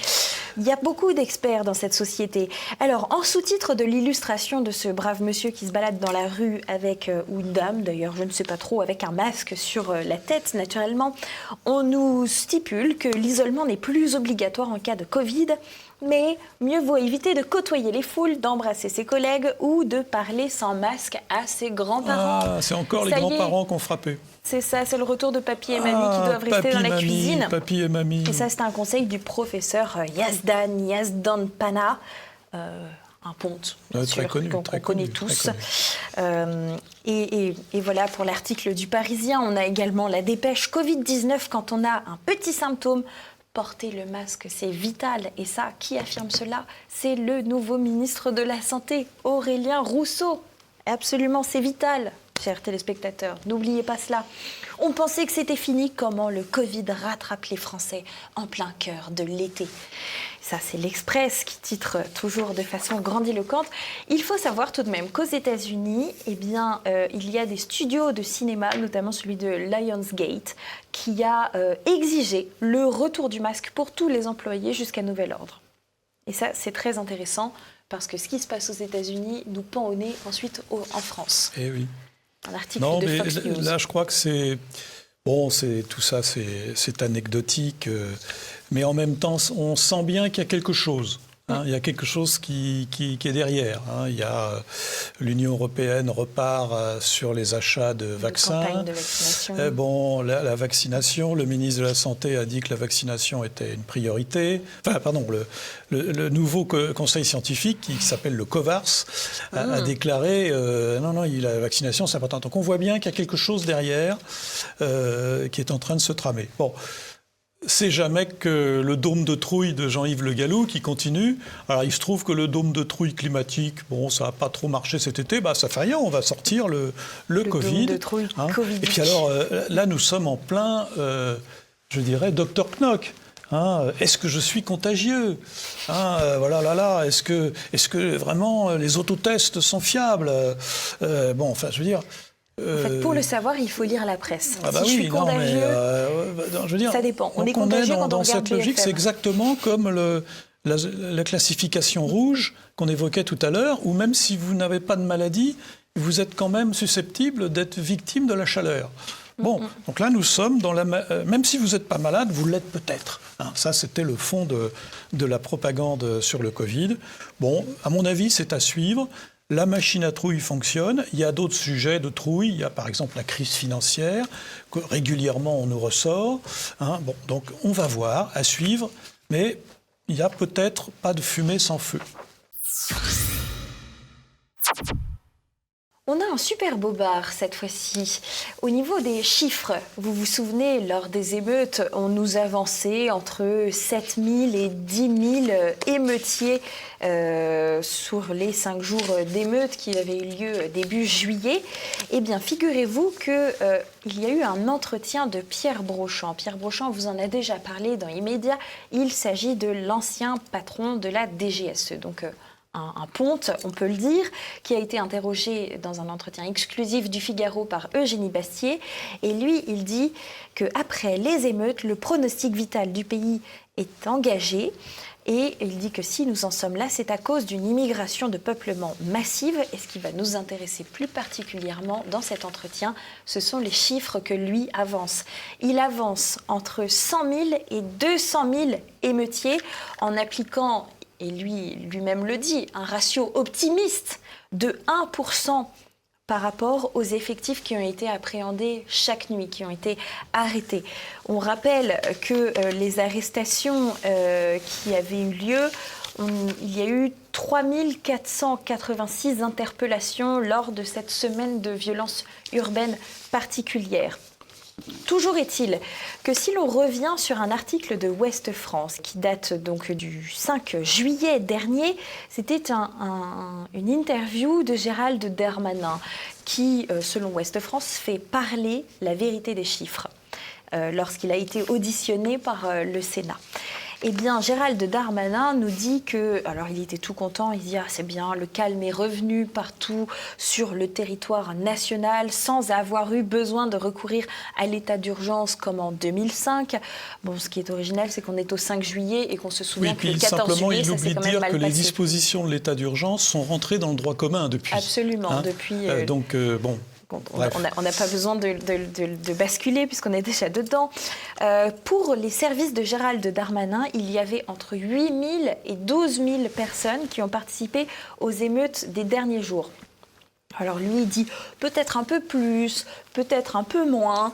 Speaker 1: Il y a beaucoup d'experts dans cette société. Alors, en sous-titre de l'illustration de ce brave monsieur qui se balade dans la rue avec, ou une dame d'ailleurs, je ne sais pas trop, avec un masque sur la tête naturellement, on nous stipule que l'isolement n'est plus obligatoire en cas de Covid, mais mieux vaut éviter de côtoyer les foules, d'embrasser ses collègues ou de parler sans masque à ses grands-parents.
Speaker 2: C'est encore les grands-parents qu'on frappé.
Speaker 1: C'est ça, c'est le retour de papy et mamie qui doivent rester dans la cuisine.
Speaker 2: Papy et mamie.
Speaker 1: Et ça, c'est un conseil du professeur Yazdan Pana, un ponte, bien sûr, qu'on connaît tous. Et voilà, pour l'article du Parisien, on a également la dépêche Covid-19 quand on a un petit symptôme. Porter le masque, c'est vital. Et ça, qui affirme cela? C'est le nouveau ministre de la Santé, Aurélien Rousseau. Absolument, c'est vital. Chers téléspectateurs, n'oubliez pas cela. On pensait que c'était fini, comment le Covid rattrape les Français en plein cœur de l'été. Ça, c'est l'Express qui titre toujours de façon grandiloquente. Il faut savoir tout de même qu'aux États-Unis, il y a des studios de cinéma, notamment celui de Lionsgate, qui a exigé le retour du masque pour tous les employés jusqu'à nouvel ordre. Et ça, c'est très intéressant parce que ce qui se passe aux États-Unis nous pend au nez ensuite en France.
Speaker 2: Eh oui.
Speaker 1: Un article de Fox News.
Speaker 2: Là, je crois que c'est... Bon, tout ça, c'est anecdotique. Mais en même temps, on sent bien qu'il y a quelque chose. Il y a quelque chose qui est derrière. Il y a l'Union européenne repart sur les achats de vaccins.
Speaker 1: Campagne de vaccination.
Speaker 2: La vaccination, le ministre de la Santé a dit que la vaccination était une priorité. Le nouveau conseil scientifique, qui s'appelle le COVARS, a déclaré la vaccination, c'est important. Donc on voit bien qu'il y a quelque chose derrière qui est en train de se tramer. Bon. C'est jamais que le dôme de trouille de Jean-Yves Le Gallou qui continue. Alors il se trouve que le dôme de trouille climatique, ça n'a pas trop marché cet été, ça fait rien, on va sortir le Covid.
Speaker 1: Dôme de trouille Covid.
Speaker 2: Et puis alors là nous sommes en plein, je dirais, Dr Knock. Est-ce que je suis contagieux Est-ce que vraiment les autotests sont fiables je veux dire...
Speaker 1: En fait, pour le savoir, il faut lire la presse.
Speaker 2: Je suis contagieux, je veux dire,
Speaker 1: ça dépend. On est contagieux quand on
Speaker 2: dans
Speaker 1: regarde
Speaker 2: cette logique,
Speaker 1: BFM.
Speaker 2: c'est exactement comme la classification rouge qu'on évoquait tout à l'heure, où même si vous n'avez pas de maladie, vous êtes quand même susceptible d'être victime de la chaleur. Donc là, nous sommes dans même si vous n'êtes pas malade, vous l'êtes peut-être. Ça, c'était le fond de la propagande sur le Covid. À mon avis, c'est à suivre. La machine à trouille fonctionne. Il y a d'autres sujets de trouille. Il y a par exemple la crise financière, que régulièrement on nous ressort. Donc on va voir, à suivre. Mais il n'y a peut-être pas de fumée sans feu.
Speaker 1: On a un super bobard cette fois-ci. Au niveau des chiffres, vous vous souvenez, lors des émeutes, on nous avançait entre 7 000 et 10 000 émeutiers sur les 5 jours d'émeutes qui avaient eu lieu début juillet. Eh bien, figurez-vous qu'il y a eu un entretien de Pierre Brochand. Pierre Brochand vous en a déjà parlé dans Immédiat. Il s'agit de l'ancien patron de la DGSE. Donc, un ponte, on peut le dire, qui a été interrogé dans un entretien exclusif du Figaro par Eugénie Bastier. Et lui, il dit qu'après les émeutes, le pronostic vital du pays est engagé. Et il dit que si nous en sommes là, c'est à cause d'une immigration de peuplement massive. Et ce qui va nous intéresser plus particulièrement dans cet entretien, ce sont les chiffres que lui avance. Il avance entre 100 000 et 200 000 émeutiers en appliquant, et lui-même le dit, un ratio optimiste de 1% par rapport aux effectifs qui ont été appréhendés chaque nuit, qui ont été arrêtés. On rappelle que les arrestations qui avaient eu lieu, il y a eu 3486 interpellations lors de cette semaine de violence urbaine particulière. Toujours est-il que si l'on revient sur un article de Ouest France qui date donc du 5 juillet dernier, c'était une interview de Gérald Darmanin qui, selon Ouest France, fait parler la vérité des chiffres lorsqu'il a été auditionné par le Sénat. Eh bien, Gérald Darmanin nous dit que, alors il était tout content, il dit c'est bien, le calme est revenu partout sur le territoire national sans avoir eu besoin de recourir à l'état d'urgence comme en 2005. Ce qui est original, c'est qu'on est au 5 juillet et qu'on se souvient que le 14 juillet, ça s'est quand même mal passé.
Speaker 2: Il oublie de dire que les dispositions de l'état d'urgence sont rentrées dans le droit commun depuis.
Speaker 1: Absolument, depuis... On n'a pas besoin de basculer puisqu'on est déjà dedans. Pour les services de Gérald Darmanin, il y avait entre 8 000 et 12 000 personnes qui ont participé aux émeutes des derniers jours. Alors lui, il dit peut-être un peu plus, peut-être un peu moins,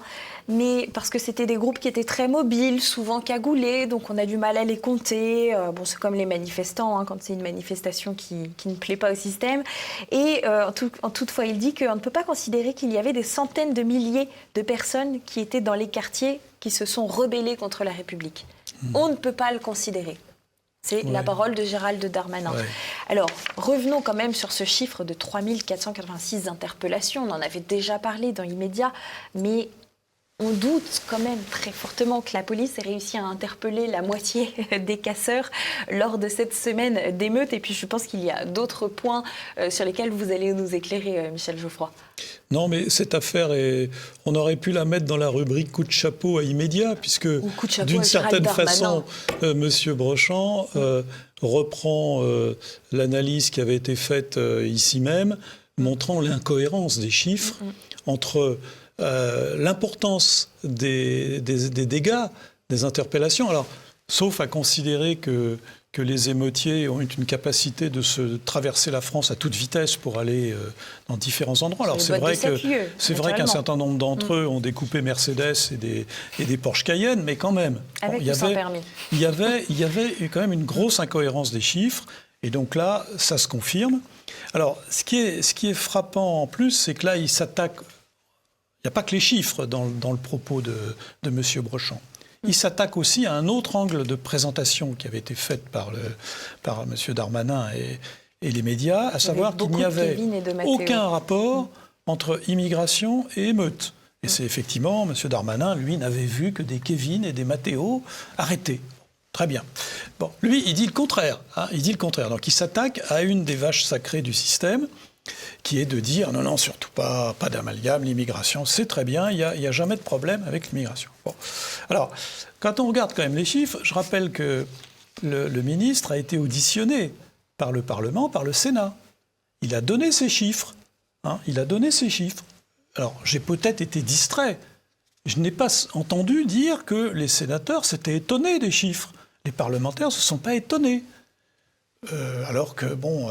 Speaker 1: mais parce que c'était des groupes qui étaient très mobiles, souvent cagoulés, donc on a du mal à les compter. C'est comme les manifestants, quand c'est une manifestation qui ne plaît pas au système. Et toutefois, il dit qu'on ne peut pas considérer qu'il y avait des centaines de milliers de personnes qui étaient dans les quartiers qui se sont rebellées contre la République. On ne peut pas le considérer. C'est la parole de Gérald Darmanin. Ouais. Alors, revenons quand même sur ce chiffre de 3486 interpellations. On en avait déjà parlé dans Immédiat, mais on doute quand même très fortement que la police ait réussi à interpeller la moitié des casseurs lors de cette semaine d'émeutes. Et puis, je pense qu'il y a d'autres points sur lesquels vous allez nous éclairer, Michel Geoffroy.
Speaker 2: Non, mais cette affaire, on aurait pu la mettre dans la rubrique coup de chapeau à Immédiat, puisque d'une certaine façon, Monsieur Brochand reprend l'analyse qui avait été faite ici même, montrant l'incohérence des chiffres entre l'importance des dégâts, des interpellations. Alors, sauf à considérer que que les émeutiers ont une capacité de se traverser la France à toute vitesse pour aller dans différents endroits. Alors c'est vrai qu'un certain nombre d'entre eux ont découpé Mercedes et des Porsche Cayenne, mais quand même,
Speaker 1: avec ou sans permis.
Speaker 2: Il y avait quand même une grosse incohérence des chiffres, et donc là, ça se confirme. Alors, ce qui est frappant en plus, c'est que là, il s'attaque. Il n'y a pas que les chiffres dans le propos de M. Brochant. Il s'attaque aussi à un autre angle de présentation qui avait été fait par M. Darmanin et les médias, à savoir qu'il n'y avait aucun rapport entre immigration et émeute. Et c'est effectivement, M. Darmanin, lui, n'avait vu que des Kevin et des Matteo arrêtés. Très bien. Bon, lui, il dit le contraire. Il dit le contraire. Donc, il s'attaque à une des vaches sacrées du système, qui est de dire non, surtout pas d'amalgame, l'immigration, c'est très bien, il n'y a jamais de problème avec l'immigration. Bon. Alors, quand on regarde quand même les chiffres, je rappelle que le ministre a été auditionné par le Parlement, par le Sénat. Il a donné ses chiffres. Il a donné ses chiffres. Alors, j'ai peut-être été distrait. Je n'ai pas entendu dire que les sénateurs s'étaient étonnés des chiffres. Les parlementaires ne se sont pas étonnés. Alors que,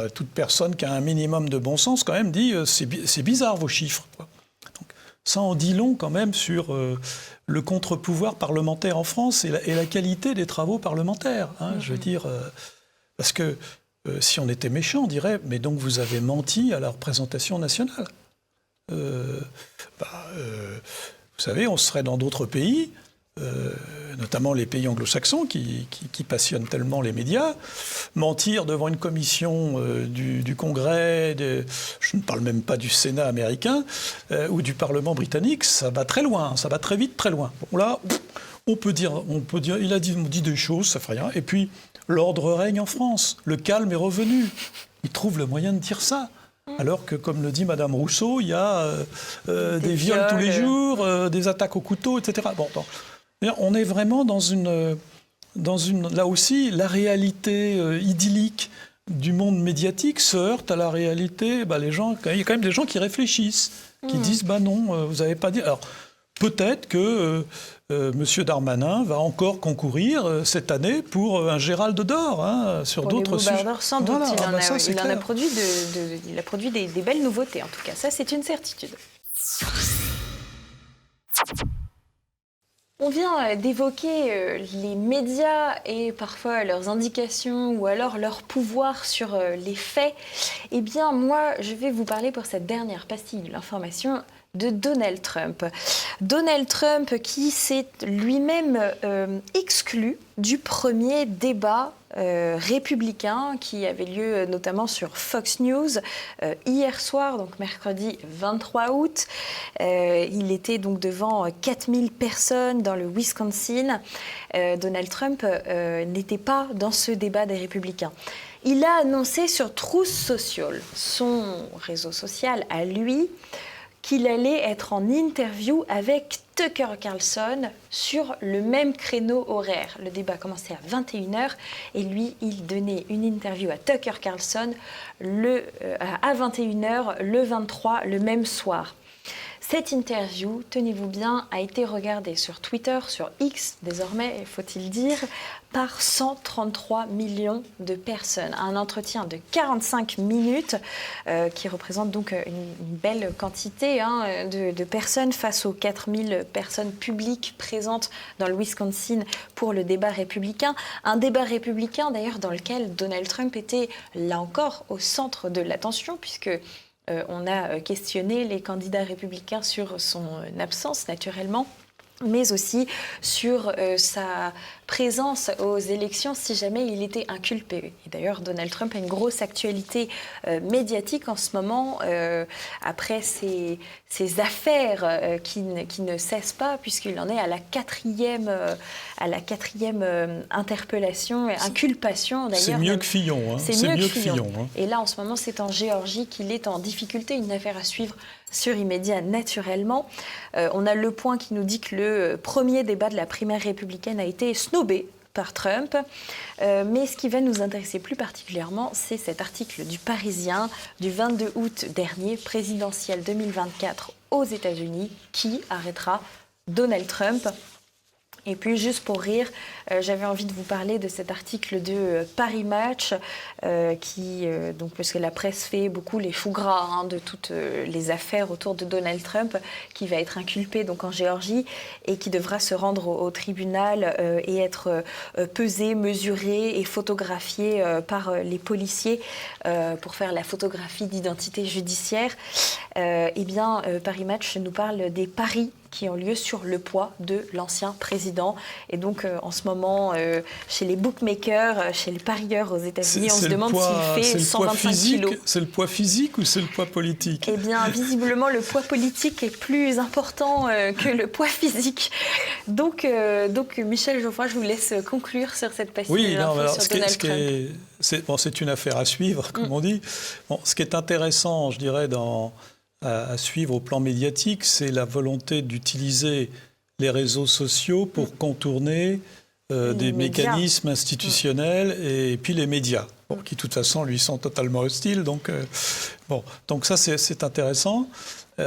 Speaker 2: toute personne qui a un minimum de bon sens, quand même, dit c'est bizarre vos chiffres. Quoi. Donc, ça en dit long, quand même, sur le contre-pouvoir parlementaire en France et la qualité des travaux parlementaires. Je veux dire, parce que si on était méchant, on dirait mais donc vous avez menti à la représentation nationale. Vous savez, on serait dans d'autres pays. Notamment les pays anglo-saxons qui passionnent tellement les médias, mentir devant une commission du Congrès, je ne parle même pas du Sénat américain, ou du Parlement britannique, ça va très loin, ça va très vite, très loin. Bon, là, on peut dire, il a dit des choses, ça fait rien. Et puis, l'ordre règne en France, le calme est revenu. Il trouve le moyen de dire ça. Alors que, comme le dit Madame Rousseau, il y a des viols tous les jours, des attaques au couteau, etc. Bon, on est vraiment dans une... Là aussi, la réalité idyllique du monde médiatique se heurte à la réalité. Les gens, il y a quand même des gens qui réfléchissent, qui disent non, vous n'avez pas dit. Alors, peut-être que M. Darmanin va encore concourir cette année pour un Gérald d'Or sur d'autres sujets.
Speaker 1: Sans doute, il a produit des belles nouveautés, en tout cas. Ça, c'est une certitude. On vient d'évoquer les médias et parfois leurs indications ou alors leur pouvoir sur les faits. Eh bien, moi, je vais vous parler pour cette dernière pastille de l'information de Donald Trump. Donald Trump qui s'est lui-même exclu du premier débat républicain qui avait lieu notamment sur Fox News hier soir, donc mercredi 23 août. Il était donc devant 4000 personnes dans le Wisconsin. Donald Trump n'était pas dans ce débat des républicains. Il a annoncé sur Truth Social, son réseau social à lui, qu'il allait être en interview avec Tucker Carlson sur le même créneau horaire. Le débat commençait à 21h et lui, il donnait une interview à Tucker Carlson à 21h le 23, le même soir. Cette interview, tenez-vous bien, a été regardée sur Twitter, sur X désormais, faut-il dire, par 133 millions de personnes. Un entretien de 45 minutes qui représente donc une belle quantité de personnes face aux 4000 personnes publiques présentes dans le Wisconsin pour le débat républicain. Un débat républicain d'ailleurs dans lequel Donald Trump était là encore au centre de l'attention puisque on a questionné les candidats républicains sur son absence, naturellement, mais aussi sur sa présence aux élections si jamais il était inculpé. Et d'ailleurs, Donald Trump a une grosse actualité médiatique en ce moment, après ces affaires qui ne cessent pas, puisqu'il en est à la quatrième interpellation, inculpation d'ailleurs.
Speaker 2: C'est mieux que Fillon.
Speaker 1: C'est mieux que Fillon. Et là, en ce moment, c'est en Géorgie qu'il est en difficulté, une affaire à suivre sur Immédiat, naturellement. On a Le Point qui nous dit que le premier débat de la primaire républicaine a été snobé par Trump. Mais ce qui va nous intéresser plus particulièrement, c'est cet article du Parisien du 22 août dernier, présidentiel 2024 aux États-Unis, qui arrêtera Donald Trump. Et puis, juste pour rire, j'avais envie de vous parler de cet article de Paris Match, parce que la presse fait beaucoup les choux gras de toutes les affaires autour de Donald Trump, qui va être inculpé donc en Géorgie et qui devra se rendre au tribunal et être pesé, mesuré et photographié par les policiers pour faire la photographie d'identité judiciaire. Paris Match nous parle des paris qui ont lieu sur le poids de l'ancien président. Et donc, en ce moment, chez les bookmakers, chez les parieurs aux États-Unis, on se demande s'il fait 125 kilos.
Speaker 2: C'est le poids physique ou c'est le poids politique?
Speaker 1: Eh bien, visiblement, le poids politique est plus important que le poids physique. Donc, Michel Geoffroy, je vous laisse conclure sur cette pastille sur Donald Trump.
Speaker 2: C'est une affaire à suivre, comme on dit. Bon, ce qui est intéressant, je dirais, à suivre au plan médiatique, c'est la volonté d'utiliser les réseaux sociaux pour contourner des mécanismes institutionnels et puis les médias, qui de toute façon lui sont totalement hostiles. Donc ça c'est intéressant.
Speaker 1: C'est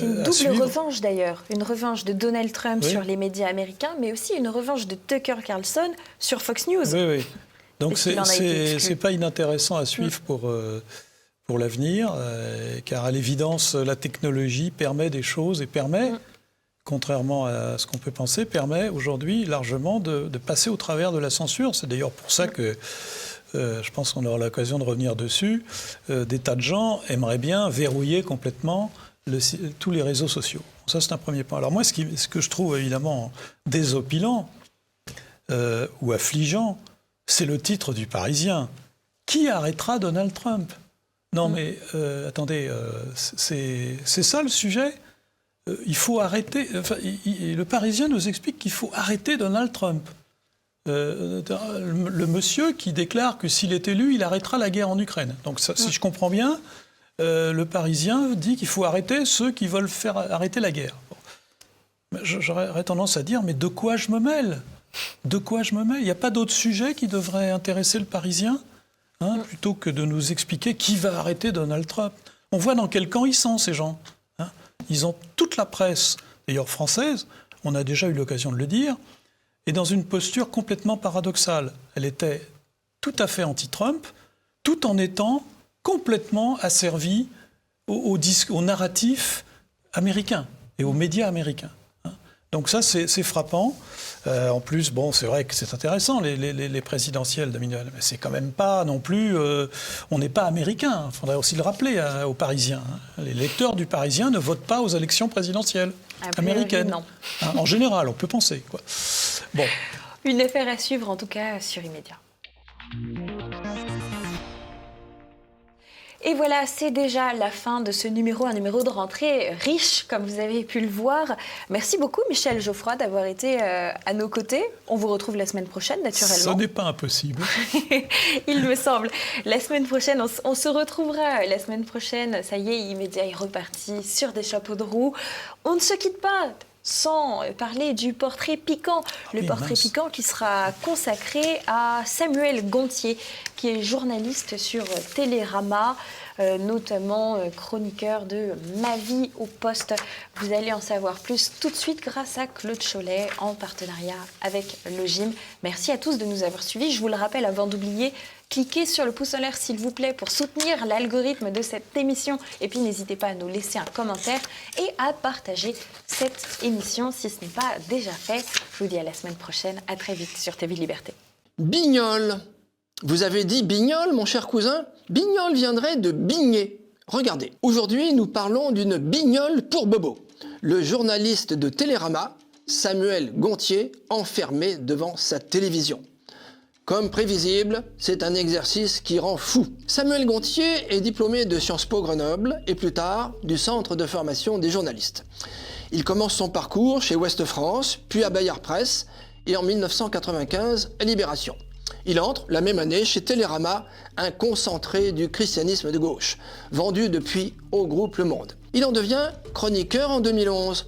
Speaker 1: une double revanche d'ailleurs, une revanche de Donald Trump sur les médias américains, mais aussi une revanche de Tucker Carlson sur Fox News.
Speaker 2: Oui. Donc c'est pas inintéressant à suivre pour l'avenir, car à l'évidence, la technologie permet des choses et permet, contrairement à ce qu'on peut penser, permet aujourd'hui largement de passer au travers de la censure. C'est d'ailleurs pour ça que, je pense qu'on aura l'occasion de revenir dessus, des tas de gens aimeraient bien verrouiller complètement tous les réseaux sociaux. Ça, c'est un premier point. Alors moi, ce que je trouve évidemment désopilant ou affligeant, c'est le titre du Parisien. Qui arrêtera Donald Trump ? Non, mais attendez, c'est ça le sujet. Il faut arrêter. Le Parisien nous explique qu'il faut arrêter Donald Trump. Le monsieur qui déclare que s'il est élu, il arrêtera la guerre en Ukraine. Donc, ça, si je comprends bien, le Parisien dit qu'il faut arrêter ceux qui veulent faire arrêter la guerre. Bon. J'aurais tendance à dire, mais de quoi je me mêle ? De quoi je me mêle ? Il n'y a pas d'autre sujet qui devrait intéresser le Parisien ? Plutôt que de nous expliquer qui va arrêter Donald Trump. On voit dans quel camp ils sont, ces gens. Ils ont toute la presse, d'ailleurs française, on a déjà eu l'occasion de le dire, et dans une posture complètement paradoxale. Elle était tout à fait anti-Trump, tout en étant complètement asservie au narratif américain et aux médias américains. Donc ça, c'est frappant. En plus, c'est vrai que c'est intéressant, les présidentielles de 2000, mais c'est quand même pas non plus... on n'est pas américain, il faudrait aussi le rappeler aux Parisiens. Les lecteurs du Parisien ne votent pas aux élections présidentielles américaines.
Speaker 1: Non.
Speaker 2: En général, on peut penser. Bon.
Speaker 1: Une affaire à suivre, en tout cas, sur Immédiat. Et voilà, c'est déjà la fin de ce numéro, un numéro de rentrée riche, comme vous avez pu le voir. Merci beaucoup, Michel Geoffroy, d'avoir été à nos côtés. On vous retrouve la semaine prochaine, naturellement.
Speaker 2: Ça n'est pas impossible.
Speaker 1: Il me semble. La semaine prochaine, on se retrouvera la semaine prochaine. Ça y est, Immédiat est reparti sur des chapeaux de roue. On ne se quitte pas sans parler du portrait piquant. Le portrait piquant qui sera consacré à Samuel Gontier, qui est journaliste sur Télérama, notamment chroniqueur de Ma vie au poste. Vous allez en savoir plus tout de suite grâce à Claude Cholet en partenariat avec le Gym. Merci à tous de nous avoir suivis. Je vous le rappelle avant d'oublier, cliquez sur le pouce en l'air s'il vous plaît pour soutenir l'algorithme de cette émission. Et puis n'hésitez pas à nous laisser un commentaire et à partager cette émission si ce n'est pas déjà fait. Je vous dis à la semaine prochaine. À très vite sur TV Liberté.
Speaker 3: Bignol. Vous avez dit Bignol, mon cher cousin ? Bignol viendrait de bigner. Regardez, aujourd'hui, nous parlons d'une bignole pour Bobo. Le journaliste de Télérama, Samuel Gontier, enfermé devant sa télévision. Comme prévisible, c'est un exercice qui rend fou. Samuel Gontier est diplômé de Sciences Po Grenoble et plus tard du Centre de formation des journalistes. Il commence son parcours chez Ouest France, puis à Bayard Presse et en 1995 à Libération. Il entre, la même année, chez Télérama, un concentré du christianisme de gauche, vendu depuis au groupe Le Monde. Il en devient chroniqueur en 2011.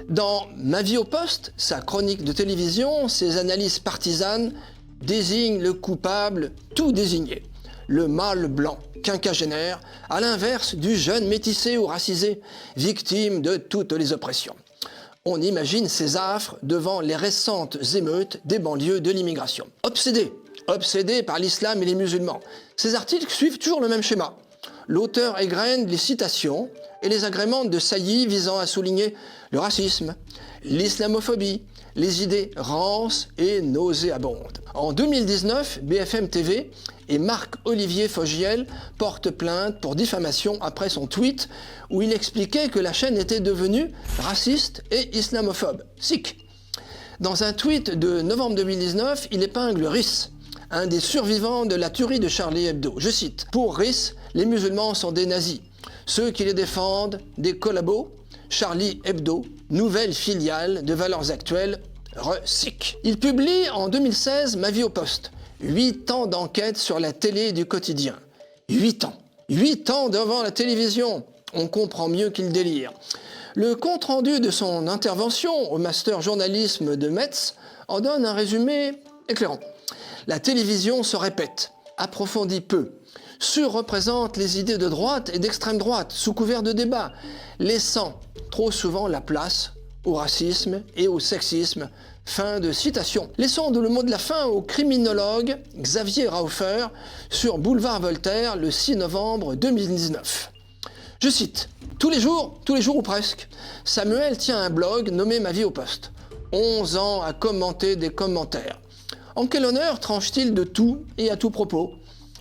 Speaker 3: Dans Ma vie au poste, sa chronique de télévision, ses analyses partisanes désignent le coupable tout désigné, le mâle blanc, quinquagénaire, à l'inverse du jeune métissé ou racisé, victime de toutes les oppressions. On imagine ces affres devant les récentes émeutes des banlieues de l'immigration. Obsédés par l'islam et les musulmans. Ces articles suivent toujours le même schéma. L'auteur égrène les citations et les agrémente de saillies visant à souligner le racisme, l'islamophobie, les idées rances et nauséabondes. En 2019, BFM TV et Marc-Olivier Fogiel portent plainte pour diffamation après son tweet où il expliquait que la chaîne était devenue raciste et islamophobe. Sick. Dans un tweet de novembre 2019, il épingle Riss, un des survivants de la tuerie de Charlie Hebdo. Je cite, « Pour Riss, les musulmans sont des nazis. Ceux qui les défendent, des collabos. Charlie Hebdo, nouvelle filiale de Valeurs Actuelles, Re-Sick. » Il publie en 2016 Ma vie au poste. 8 ans d'enquête sur la télé du quotidien. 8 ans. 8 ans devant la télévision. On comprend mieux qu'il délire. Le compte-rendu de son intervention au master journalisme de Metz en donne un résumé éclairant. La télévision se répète, approfondit peu, surreprésente les idées de droite et d'extrême droite sous couvert de débat, laissant trop souvent la place au racisme et au sexisme. Fin de citation. Laissons le mot de la fin au criminologue Xavier Rauffer sur Boulevard Voltaire le 6 novembre 2019. Je cite, « Tous les jours ou presque, Samuel tient un blog nommé Ma vie au poste. 11 ans à commenter des commentaires. En quel honneur tranche-t-il de tout et à tout propos?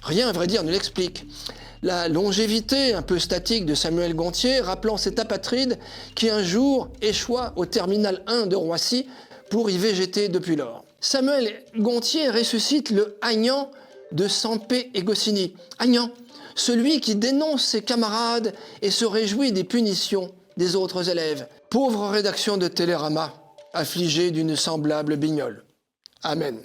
Speaker 3: Rien, à vrai dire, ne l'explique. La longévité un peu statique de Samuel Gontier, rappelant cet apatride qui un jour échoua au terminal 1 de Roissy pour y végéter depuis lors. Samuel Gontier ressuscite le Agnan de Sampé et Goscinny. Agnan, celui qui dénonce ses camarades et se réjouit des punitions des autres élèves. Pauvre rédaction de Télérama, affligée d'une semblable bignole. Amen.